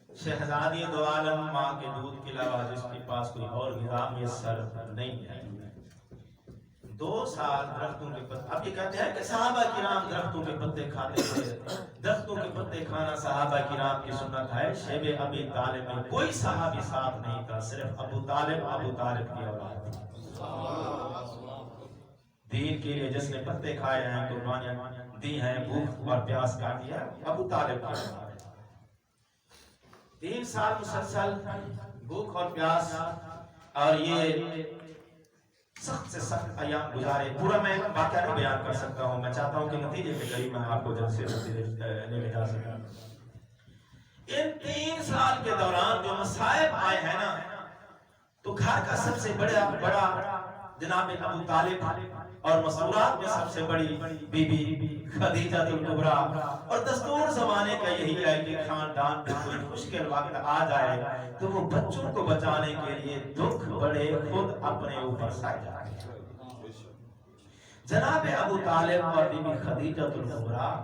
[SPEAKER 2] شہزادی دو عالم، ماں کے دودھ کے علاوہ جس کے پاس کوئی اور غذا میسر نہیں ہے۔ 2 سال درختوں کے پتے، اب یہ کہتے ہیں کہ صحابہ کرام درختوں کے پتے کھاتے تھے، درختوں کے پتے کھانا صحابہ کرام کی سنت ہے۔ شیب ابی طالب میں کوئی صحابی ساتھ نہیں تھا، صرف ابو طالب کی اولاد تھی۔ دین کے لیے جس نے پتے کھائے ہیں، قربانیاں دی ہیں، بھوک اور پیاس کاٹ دیا، ابو طالب کا 3 سال مسلسل بھوک اور پیاس اور یہ سخت سے سخت ایام گزارے. پورا میں واقعہ نہیں بیان کر سکتا ہوں، میں چاہتا ہوں کہ نتیجے کے قریب میں آپ کو جلد سے جلد لے جا سکوں. ان 3 سال کے دوران جو مصائب آئے ہیں نا، تو گھر کا سب سے بڑا جناب ابو طالب اور مسئولات میں سب سے بڑی بی بی خدیجہ الکبریٰ. اور دستور زمانے کا یہی ہے کہ خاندان میں کوئی مشکل وقت آ جائے تو وہ بچوں کو بچانے کے لیے دکھ بڑے خود اپنے اوپر سائے جائے. جناب ابو طالب اور بی بی خدیجہ الکبریٰ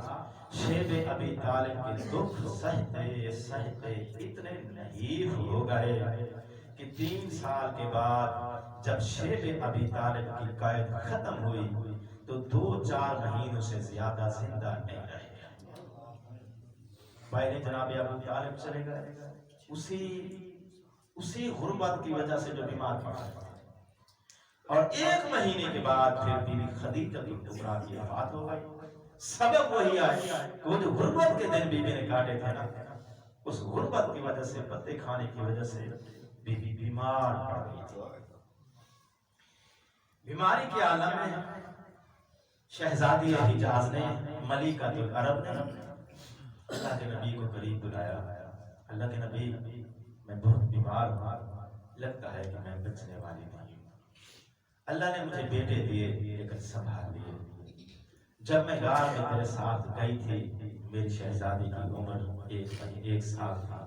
[SPEAKER 2] شیب ابی طالب کے دکھ سہتے سہتے اتنے نحیف ہو گئے کہ 3 سال کے بعد جب شیب ابی طالب کی قید ختم ہوئی تو 2-4 مہینوں سے زیادہ زندہ نہیں رہے. پہلے جناب ابو طالب چلے گئے اسی غربت کی وجہ سے جو بیمار پڑا، اور 1 مہینے کے بعد پھر بی بی خدیجہ الکبریٰ کی وفات ہو گئی. سبب وہی ہے کہ وہ جو غربت کے دن بی بی نے کاٹے تھے نا، اس غربت کی وجہ سے، پتے کھانے کی وجہ سے بی بی بیمار پڑ گئی تھی. بیماری کے عالم میں شہزادی حجاز نے، ملکہ العرب نے اللہ کے نبی کو قریب بلایا. اللہ کے نبی، میں بہت بیمار ہوں، لگتا ہے کہ میں بچنے والی نہیں ہوں. اللہ نے مجھے بیٹے دیے لیکن سنبھال لیے. جب میں غار میں تیرے ساتھ گئی تھی میری شہزادی کی عمر 1 سال تھا.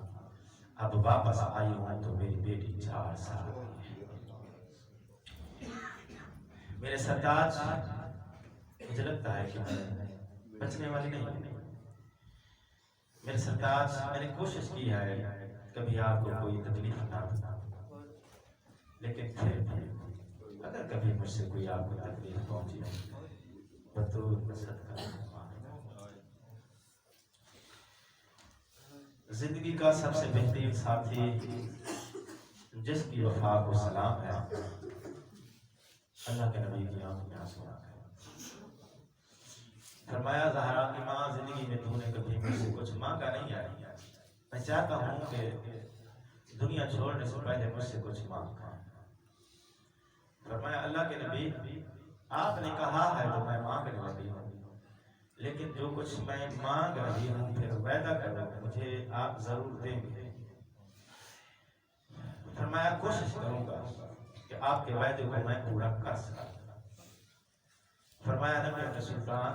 [SPEAKER 2] اب واپس آئی ہوں تو میری بیٹی 4 سال کی ہے. میرے سرتاج، مجھے لگتا ہے کہ میں بچنے والی نہیں ہوں. میرے سرتاج، میں نے کوشش کی ہے کبھی آپ کو کوئی تکلیف نہ ہو، لیکن پھر اگر کبھی مجھ سے کوئی آپ کو تکلیف پہنچی بطور صدقہ زندگی کا سب سے بہترین ساتھی جس کی وفا کو سلام ہے، اللہ کے نبی کی آنکھ میں آنسو آ گئے. فرمایا زہرا کی ماں، زندگی میں تو نے کبھی مجھ سے کچھ مانگا نہیں ہے، میں چاہتا ہوں کہ دنیا چھوڑنے سے پہلے مجھ سے کچھ مانگا. فرمایا اللہ کے نبی، آپ نے کہا ہے تو میں مانگنے لگی ہوں، لیکن جو کچھ میں مانگ رہی ہوں پھر وعدہ کرو مجھے آپ ضرور دیں گے. فرمایا کوشش کروں گا کہ آپ کے وعدے کو میں پورا کر سکوں. فرمایا نبی سلطان،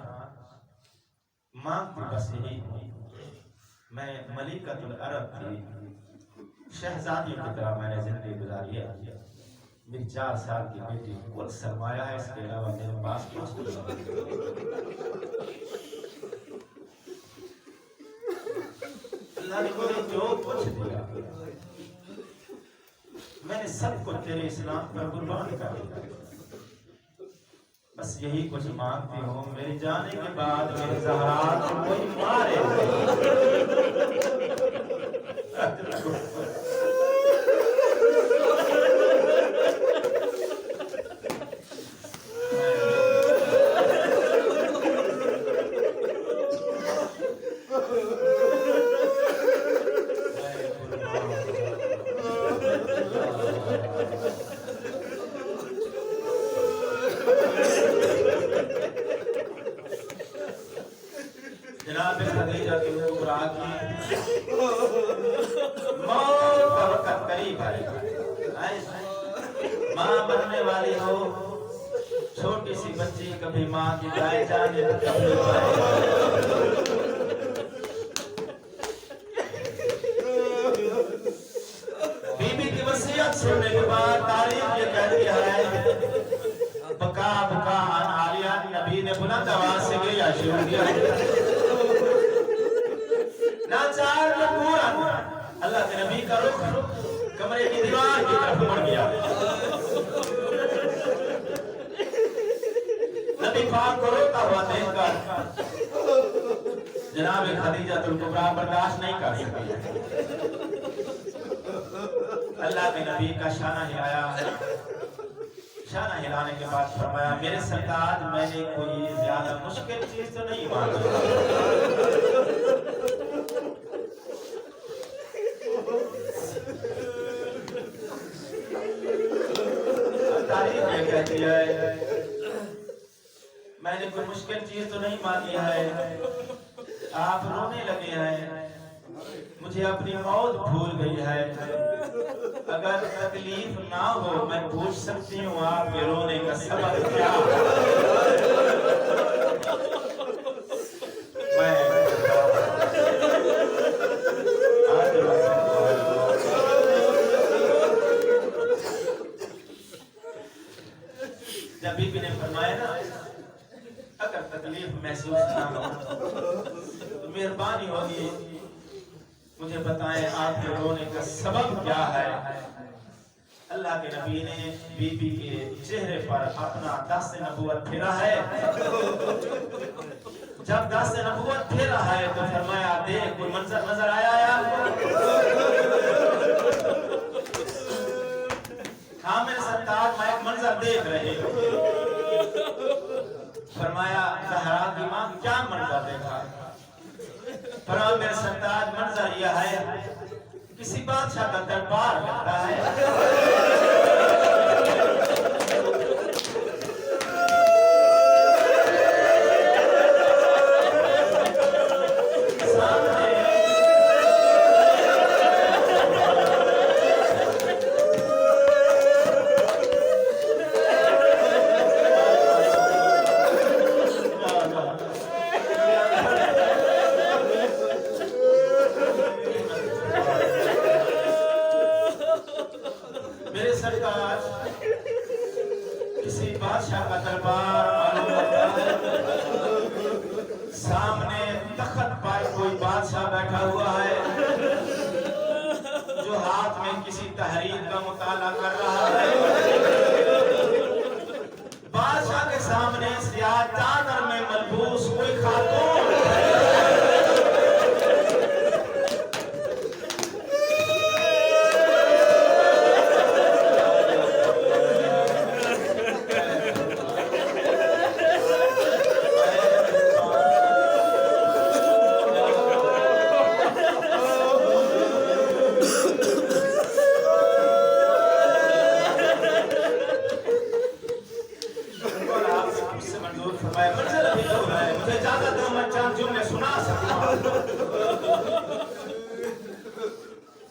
[SPEAKER 2] مانگتی بس یہی ہوں، میں ملکہ العرب کی شہزادیوں کی طرح میں نے زندگی گزاری ہے. میری 4 سال کی بیٹی کل سرمایہ ہے، اس کے علاوہ میرے پاس کچھ نہیں. اللہ نے مجھے جو کچھ دیا میں نے سب کو تیرے اسلام پر قربان کر دیا. بس یہی کچھ مانگتی ہوں، میری جانے کے بعد میرے زہرا کو کوئی مارے. جناب خدیجہ الکبریٰ کی موت کا وقت قریب آئے گا. ماں بننے والی ہو، چھوٹی سی بچی کبھی ماں کی گائے جانے کبھی بی بی کی وصیت سننے کے بعد تاریخ یہ کہتی ہے بکا بکا عن عالیہ، نبی نے بلند آواز سے گریا شروع کیا. ناچار پورا اللہ کے نبی کا رخ کمرے کی دیوار کی طرف مڑ گیا. نبی پاک کو روتا ہوا دیکھ کر جناب خدیجہ الکبریٰ برداشت نہیں کر سکی. اللہ کے نبی کا شانہ ہلایا، شانہ ہلانے کے بعد فرمایا میرے سرتاج میں نے کوئی زیادہ مشکل چیز تو نہیں مانگی تاریخ میں کہتی ہے میں نے کوئی مشکل چیز تو نہیں مانگی ہے آپ رونے لگے ہیں مجھے اپنی موت بھول گئی ہے اگر تکلیف نہ ہو میں پوچھ سکتی ہوں آپ کے رونے کا سبب کیا جب بی بی نے فرمایا نا اگر تکلیف محسوس نہ ہو تو مہربانی ہوگی مجھے بتائیں آپ کے رونے کا سبب کیا ہے اللہ کے نبی نے بی بی کے چہرے پر اپنا دست نبوت پھیرا ہے جب دست نبوت پھیرا ہے تو فرمایا دیکھ کوئی منظر نظر آیا ہے آپ کو ہاں میرے سرتاج میں ایک منظر دیکھ رہے فرمایا زہرا کی ماں کیا منظر دیکھا فرمایا میرے سرتاج منظر یہ ہے کسی بادشاہ کا دربار لگتا ہے کسی بادشاہ کا دربار معلوم ہوتا ہے سامنے تخت پر کوئی بادشاہ بیٹھا ہوا ہے جو ہاتھ میں کسی تحریر کا مطالعہ کر رہا ہے بادشاہ کے سامنے سیاہ چادر میں ملبوس کوئی خاتون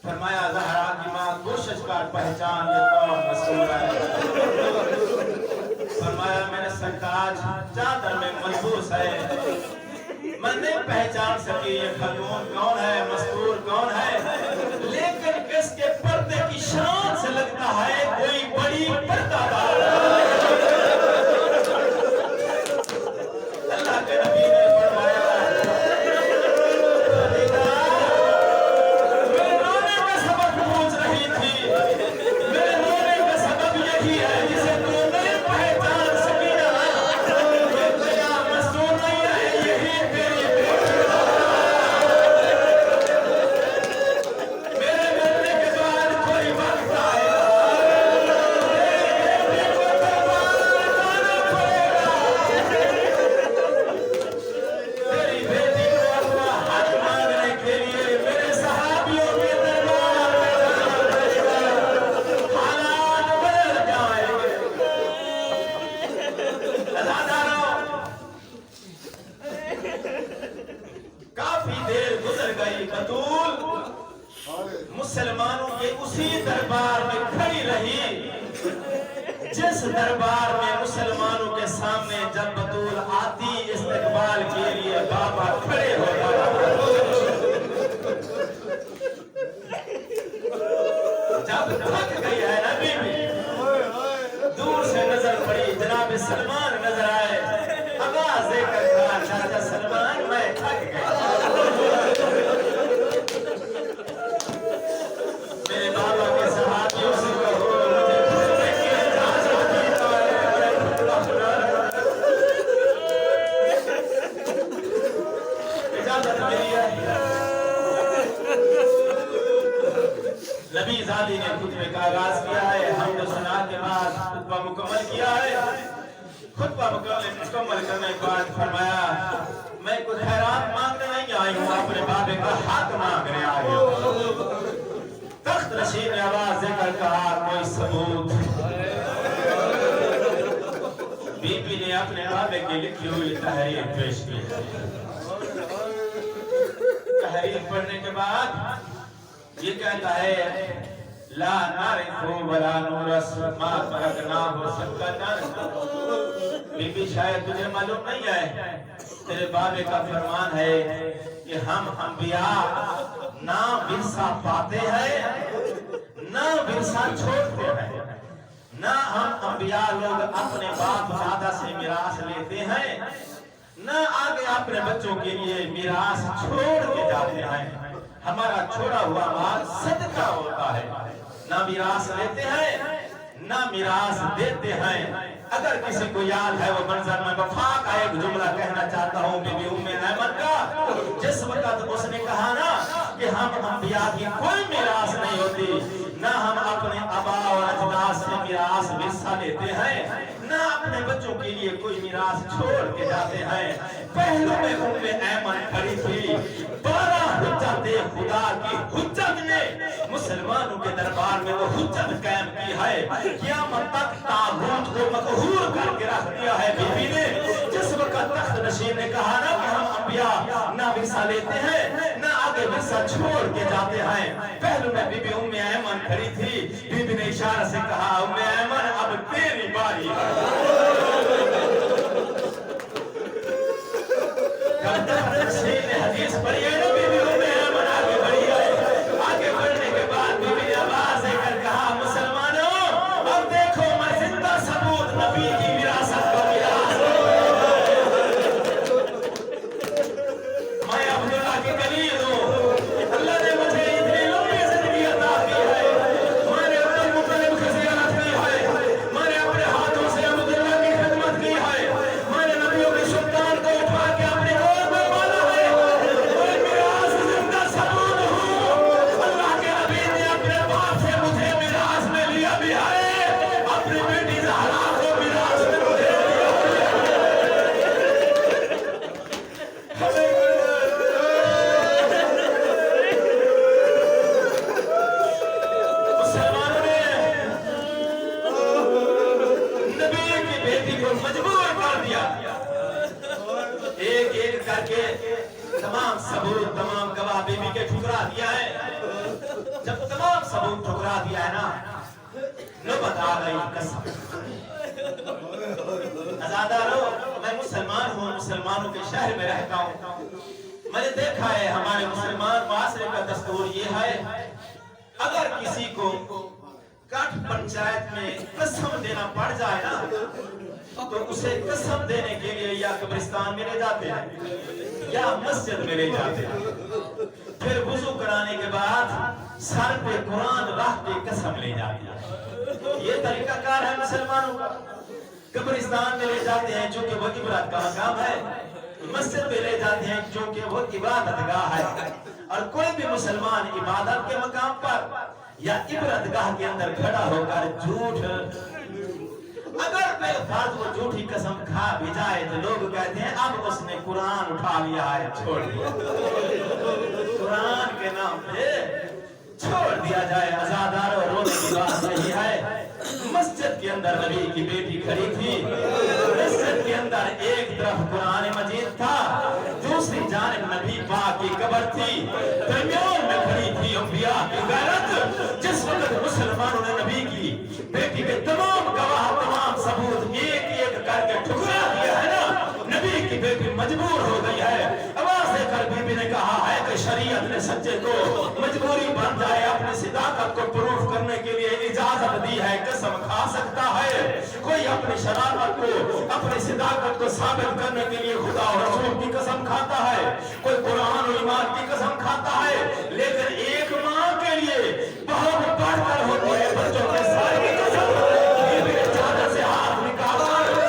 [SPEAKER 2] فرمایا زہرا کی ماں کوشش کر پہچان یہ کون مسئول ہے فرمایا میرے سرتاج چادر میں ملبوس ہے میں نہیں پہچان سکی یہ خاتون کون ہے مستور کون ہے لیکن اس کے پردے کی شان سے لگتا ہے کوئی بڑی پردہ دار اللہ کے نبی نے فرمایا مسلمانوں کے اسی دربار میں کھڑی رہی جس دربار میں مسلمانوں کے سامنے جب بطول آتی استقبال کے لیے بابا کھڑے ہو جب تھک گئی ہے نبی بھی دور سے نظر پڑی جناب سلمان نظر آئے آواز دے کر کہا چاچا سلمان میں تھک گئی میرے بابا کے صحابیوں سے کہو مجھے گھسنے کی اجازت دیتا ہے اجازت میری ہے نبی زادی نے خطبے کا آغاز کیا ہے حمد و ثنا کے بعد خطبہ مکمل کیا خطبہ مکمل کرنے کے بعد فرمایا میں کوئی خیرات مانگنے نہیں آئی ہوں اپنے بابے کا حق مانگنے آئی ہوں تخت نشین نے آواز دے کر کہا کوئی ثبوت بی بی نے اپنے بابے کی لکھی ہوئی تحریر پیش کی تحریر پڑھنے کے بعد یہ کہتا ہے لا نعرف ولا نورث ما تركناه سكنا بی بی شاید تجھے معلوم نہیں ہے تیرے بابے کا فرمان ہے کہ ہم انبیاء نہ ورثہ پاتے ہیں نہ ورثہ چھوڑتے ہیں نہ ہم انبیاء لوگ اپنے باپ دادا سے میراث لیتے ہیں نہ آگے اپنے بچوں کے لیے میراث چھوڑ کے جاتے ہیں ہمارا چھوڑا ہوا مال صدقہ ہوتا ہے نہ میراث لیتے ہیں نہ میراث دیتے ہیں اگر کسی کو یاد ہے وہ منظر میں وفا کا ایک جملہ کہنا چاہتا ہوں بی بی ام ایمن کا جس وقت اس نے کہا نا کہ ہم انبیاء کی کوئی میراث نہیں ہوتی نہ ہم اپنے آبا اور اجداد سے میراث ورثہ لیتے ہیں نہ اپنے بچوں کے لیے کوئی میراث چھوڑ کے جاتے ہیں پہلو میں ام ایمن کھڑی تھی 12 حجت خدا کی حجت نے مسلمانوں کے دربار میں وہ حجت قائم کی ہے قیامت تک تاغوت کو مقہور کر کے رکھ دیا ہے بی بی نے جس وقت تخت نشین نے کہا نا کہ ہم انبیاء نہ ورثہ لیتے ہیں نہ آگے ورثہ چھوڑ کے جاتے ہیں پہلو میں بی بی ام ایمن کھڑی تھی بی بی نے اشارہ سے کہا ام ایمن اب تیری باری ہے حدیث پڑھی ہے نا بی بی ام ایمن آگے بڑھی ہے آگے بڑھنے کے بعد بی بی نے آواز دے کر کہا مسلمانوں اب دیکھو میں زندہ ثبوت نبی کی وراثت کو میراث میں عبداللہ کی کلید ہوں اللہ نے مجھے اتنی لمبی زندگی عطا کی ہے میں نے عبد المطلب کی زیارت کی ہے میں نے اپنے ہاتھوں سے عبداللہ کی خدمت کی ہے میں نے نبیوں کے سلطان کو اٹھا کے اپنے گود میں بالا ہے میں میراث زندہ ثبوت ہوں اللہ کے نبی نے اپنے باپ سے مجھے میراث میں لیا بھی ہے اپنی بیٹی زہرا کو میراث میں مجھے لیا مسلمانوں نے نبی کی بیٹی کو مجبور کر دیا ایک ایک کر کے تمام ثبوت تمام گواہ بی بی کے ٹھکرا دیا ہے جب تمام ثبوت ٹھکرا دیا ہے نا نوبت آ گئی قسم ازادارو میں مسلمان ہوں مسلمانوں کے شہر میں رہتا ہوں میں نے دیکھا ہے ہمارے مسلمان معاشرے کا دستور یہ ہے اگر کسی کو کٹ پنچایت میں قسم دینا پڑ جائے نا تو اسے قسم دینے کے لیے یا قبرستان میں لے جاتے ہیں یا مسجد میں لے جاتے ہیں پھر وضو کرانے کے بعد سر پہ قرآن رکھ کے قسم لے جاتے ہیں یہ طریقہ کار ہے مسلمانوں کا قبرستان میں لے جاتے ہیں چونکہ وہ عبادت کا مقام ہے مسجد میں لے جاتے ہیں چونکہ وہ عبادت گاہ ہے اور کوئی بھی مسلمان عبادت کے مقام پر یا عبادت گاہ کے اندر کھڑا ہو کر جھوٹ اگر بے فرض وہ جھوٹی قسم کھا بھی جائے تو لوگ کہتے ہیں اب اس نے قرآن اٹھا لیا ہے چھوڑ دیا قرآن کے نام پہ چھوڑ دیا جائے ازادار اور رونے کی بات نہیں ہے مسجد کے اندر نبی کی بیٹی کھڑی تھی مسجد کے اندر ایک طرف قرآن مجید تھا دوسری جانب نبی پاک کی قبر تھی درمیان میں کھڑی تھی انبیاء کی غیرت جس وقت مسلمانوں نے نبی کی بیٹی کے تمام گواہ تمام ثبوت ایک ایک کر کے ٹھکرا دیا ہے نا نبی کی بیٹی مجبور ہو گئی ہے آواز دے کر بی بی نے کہا ہے کہ شریعت نے سچے کو مجبوری بن جائے اپنی صداقت کو پروف کرنے کے لیے اجازت دی ہے قسم کھا سکتا ہے کوئی اپنی شرافت کو اپنی صداقت کو ثابت کرنے کے لیے خدا اور رسول کی قسم کھاتا ہے کوئی قرآن و ایمان کی قسم کھاتا ہے لیکن ایک ماں کے لیے بہت بڑھ کر ہوتی ہے بچوں کے سائے کی قسم بی بی نے چادر سے ہاتھ نکال کر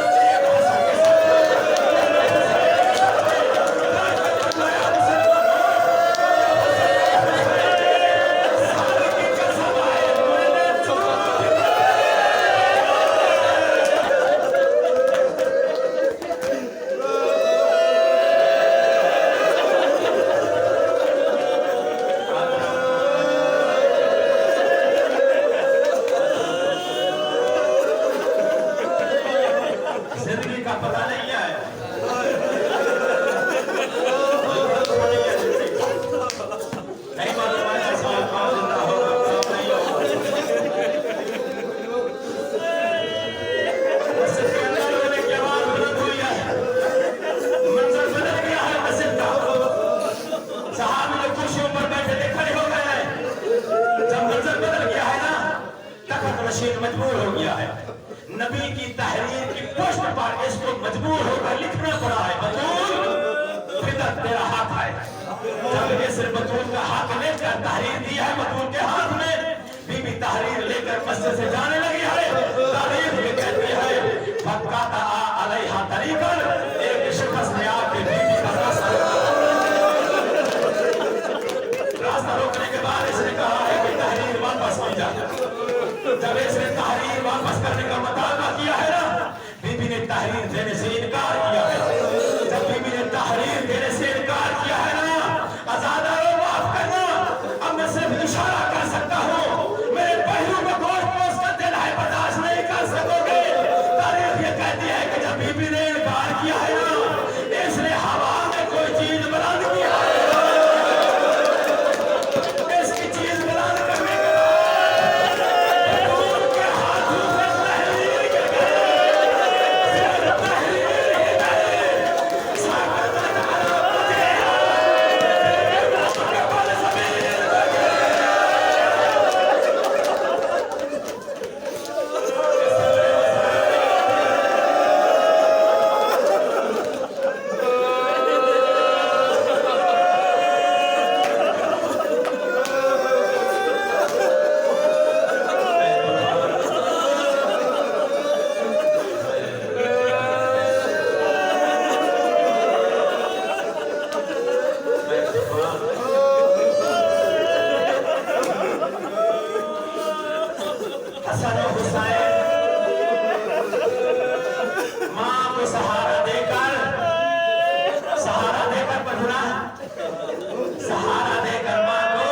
[SPEAKER 2] مسجد سے جانے لگی ہے تاریخ میں کہتی ہے فقطع علیہا طریقا ایک شخص نے آ کے بیوی کا راستہ روکنے کے بعد اس نے کہا ہے کہ تحریر واپس کی جائے جب اس نے تحریر واپس کرنے کا مطالبہ کیا ہے نا بی بی نے تحریر دینے سے انکار کیا ہے جب بی بی نے تحریر دینے سے انکار کیا ہے نا آزادارو معاف کرنا اب میں صرف اشارہ کر سکتا ہوں میرے پہلو میں گوشت پوش کا دل ہے برداشت نہیں کر سکو گے تاریخ یہ کہتی ہے کہ جب بی بی نے انکار کیا ہے نا اس نے ہوا میں کوئی چیز بلند کیا ہے اس کی چیز بلند کرنے کے بعد ان کے ہاتھوں سے تحریر گر گئے تحریر گر گئے ساکت نکالا مجھے قبل زمین لگے حسن و حسین ماں کو سہارا دے کر پڑھنا سہارا دے کر ماں کو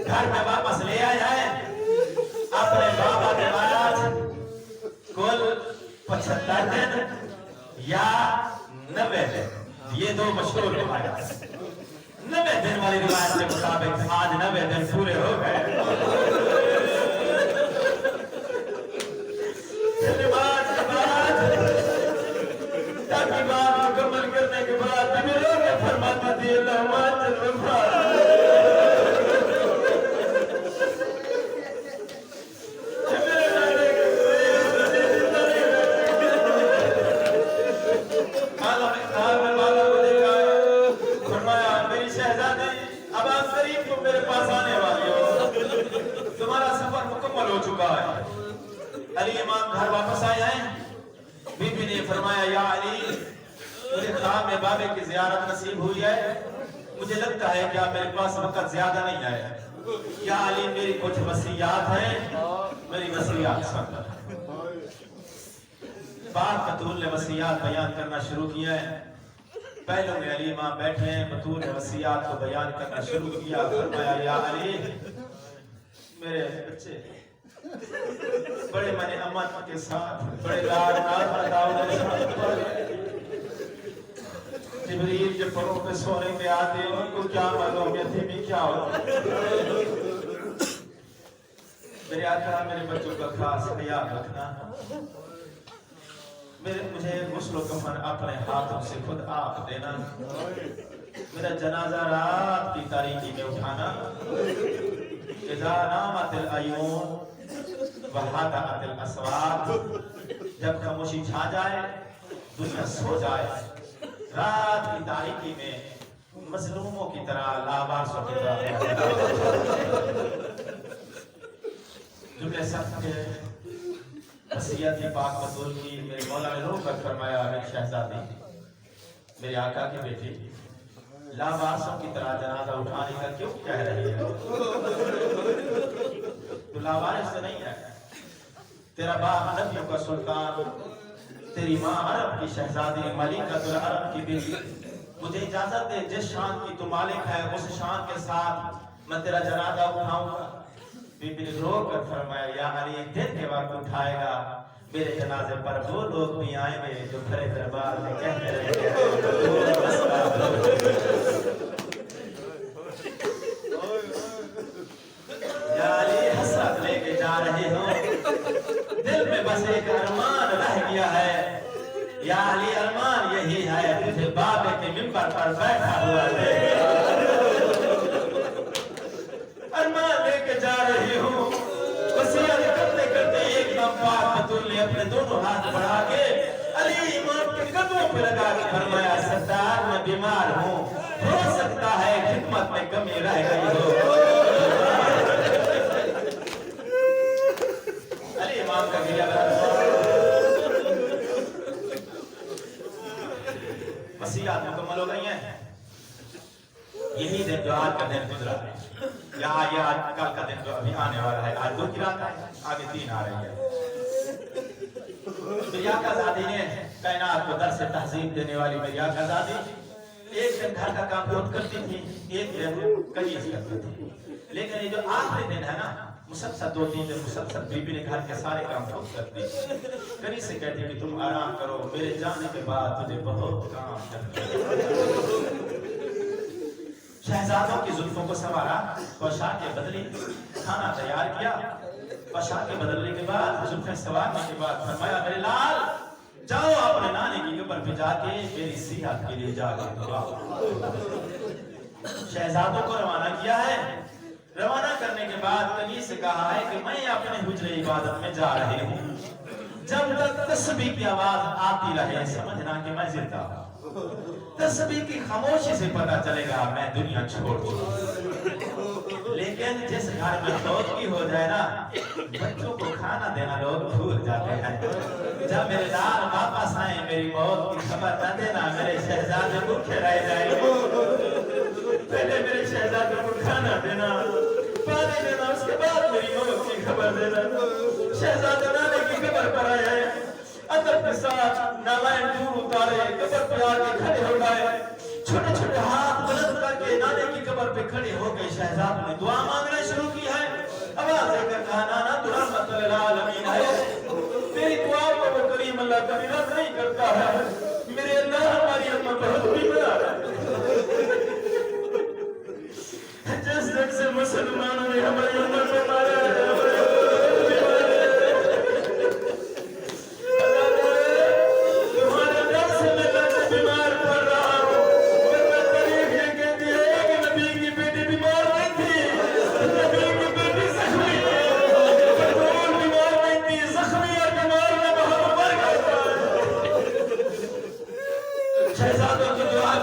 [SPEAKER 2] گھر میں واپس لے آیا ہے اپنے بابا کے بعد کل 75 دن یا 90 دن یہ دو مشہور روایات 90 دن والی روایت کے مطابق آج 90 دن پورے ہو گئے تاکیبات مکمل کرنے کے بعد میرے لوگ فرماتی تھی اللہ ماجر وفا فرمایا میری شہزادی اب آپ قریب تو میرے پاس آنے والی ہو تمہارا سفر مکمل ہو چکا ہے علی امام گھر واپس آئے ہیں بی بی نے فرمایا یا علی مجھے خواب میں بابے کی زیارت نصیب ہوئی ہے مجھے لگتا ہے کہ آپ میرے پاس وقت زیادہ نہیں آئے یا علی میری کچھ وصیات ہیں میری وصیات سن پاک بطول نے وصیات بیان کرنا شروع کیا ہے پہلوں میں علی ماں بیٹھے ہیں بطول نے وصیات کو بیان کرنا شروع کیا فرمایا یا علی میرے بچے بڑے من امت کے ساتھ بڑے لاڈ ناز جبریل جب پروں پہ سونے پہ آتے ان کو کیا معلوم یتیمی کیا ہوتا میرے آقا میرے بچوں کا خاص خیال رکھنا مجھے غسل و کفن اپنے ہاتھوں سے خود آپ دینا میرا جنازہ رات کی تاریکی میں اٹھانا اذا نامت العیون وحادت الاسوات جب خاموشی چھا جائے دنیا سو جائے رات کی تاریکی میں مظلوموں کی طرح لابارسوں کی طرح جملے سخت کے وصیت پاک بطول کی میرے مولا نے رو کر فرمایا میری شہزادی میرے آقا کی بیٹی لابارسوں کی طرح جنازہ اٹھانے کا کیوں کہہ رہی ہے تو لاوارث تو نہیں ہے تیرا باپ نبیوں کا سلطان تیری ماں عرب کی شہزادی ملکۃ العرب کی بیٹی مجھے اجازت دے جس شان کی تو مالک ہے اس شان کے ساتھ میں تیرا جنازہ اٹھاؤں گا بی بی نے رو کر فرمایا یا علی دن کے وقت اٹھائے گا میرے جنازے پر وہ لوگ بھی آئیں گے جو کھڑے دربار میں کہتے رہے یا علی حسرت لے کے جا رہے ہو دل میں بس ایک ارمان رہ گیا ہے یا علی ارمان یہی ہے تجھے بابے کے منبر پر بیٹھا ہوا ہے ارمان لے کے جا رہی ہوں وصیت کرتے کرتے ایک دم پاک بطول نے اپنے دونوں ہاتھ بڑھا کے علی امام کے قدموں پہ لگا کے فرمایا سردار میں بیمار ہوں ہو سکتا ہے خدمت میں کمی رہ گئی ہو مسیحات مکمل ہو گئی ہیں. یہی دن جو آج کا دن گزرا ہے یا یہ آج کل کا دن جو ابھی آنے والا ہے, آج 2 کی رات ہے, آگے 3 آ رہی ہے. میری آقا زادی نے کائنات کو درس تہذیب دینے والی میری آقا زادی ایک دن گھر کا کام خود کرتی تھی, ایک دن کنیز کرتی تھی. لیکن یہ جو آخری دن ہے نا, مسلسل 2-3 دن مسلسل بیوی نے گھر کے سارے کام خود کرتی. کنیز سے کہتی ہے کہ تم آرام کرو, میرے جانے کے بعد تجھے بہت کام کرنا ہے. شہزادوں کی زلفوں کو سنوارا, پوشاکیں بدلی, کھانا تیار کیا. پوشاکیں بدلنے کے بعد, زلفیں سنوارنے کے بعد فرمایا میرے لال جاؤ اپنے نانے کی قبر پہ جا کے میری صحت کے لیے جا کے دعا. شہزادوں کو روانہ کیا ہے. روانہ کرنے کے بعد کنیز سے کہا ہے کہ میں اپنے حجرے عبادت میں جا رہے ہوں, جب تک تسبیح کی آواز آتی رہے سمجھنا کہ میں زندہ ہوں. تسبیح کی خاموشی سے پتہ چلے گا میں دنیا چھوڑ چکا. لیکن جس گھر میں موت کی ہو جائے نا, بچوں کو کھانا دینا لوگ بھول جاتے ہیں. جب میرے لال واپس آئیں میری موت کی خبر نہ دینا, میرے شہزادے بھوکے رہ جائیں گے. پہلے میرے شہزادے کو کھانا دینا, پانی دینا, اس کے بعد میری موت کی خبر دینا. شہزادے نانے کی قبر پر آئے ہیں, ادب کے ساتھ نالائن دور اتارے, قبر پہ آ کے کھڑے ہو گئے. چھوٹے چھوٹے ہاتھ بلند کر کے نانے کی قبر پہ کھڑے ہو گئے. شہزاد نے دعا مانگنا شروع کی ہے. آواز دے کر کہا نانا تو رحمت للعالمین ہے, تیری دعا کو وہ کریم اللہ کبھی رد نہیں کرتا ہے. میرے اللہ ہماری امت بہت بیمار ہے. جس دن سے مسلمانوں نے ہماری امت کو مارا ہے, شہزادوں کی دعا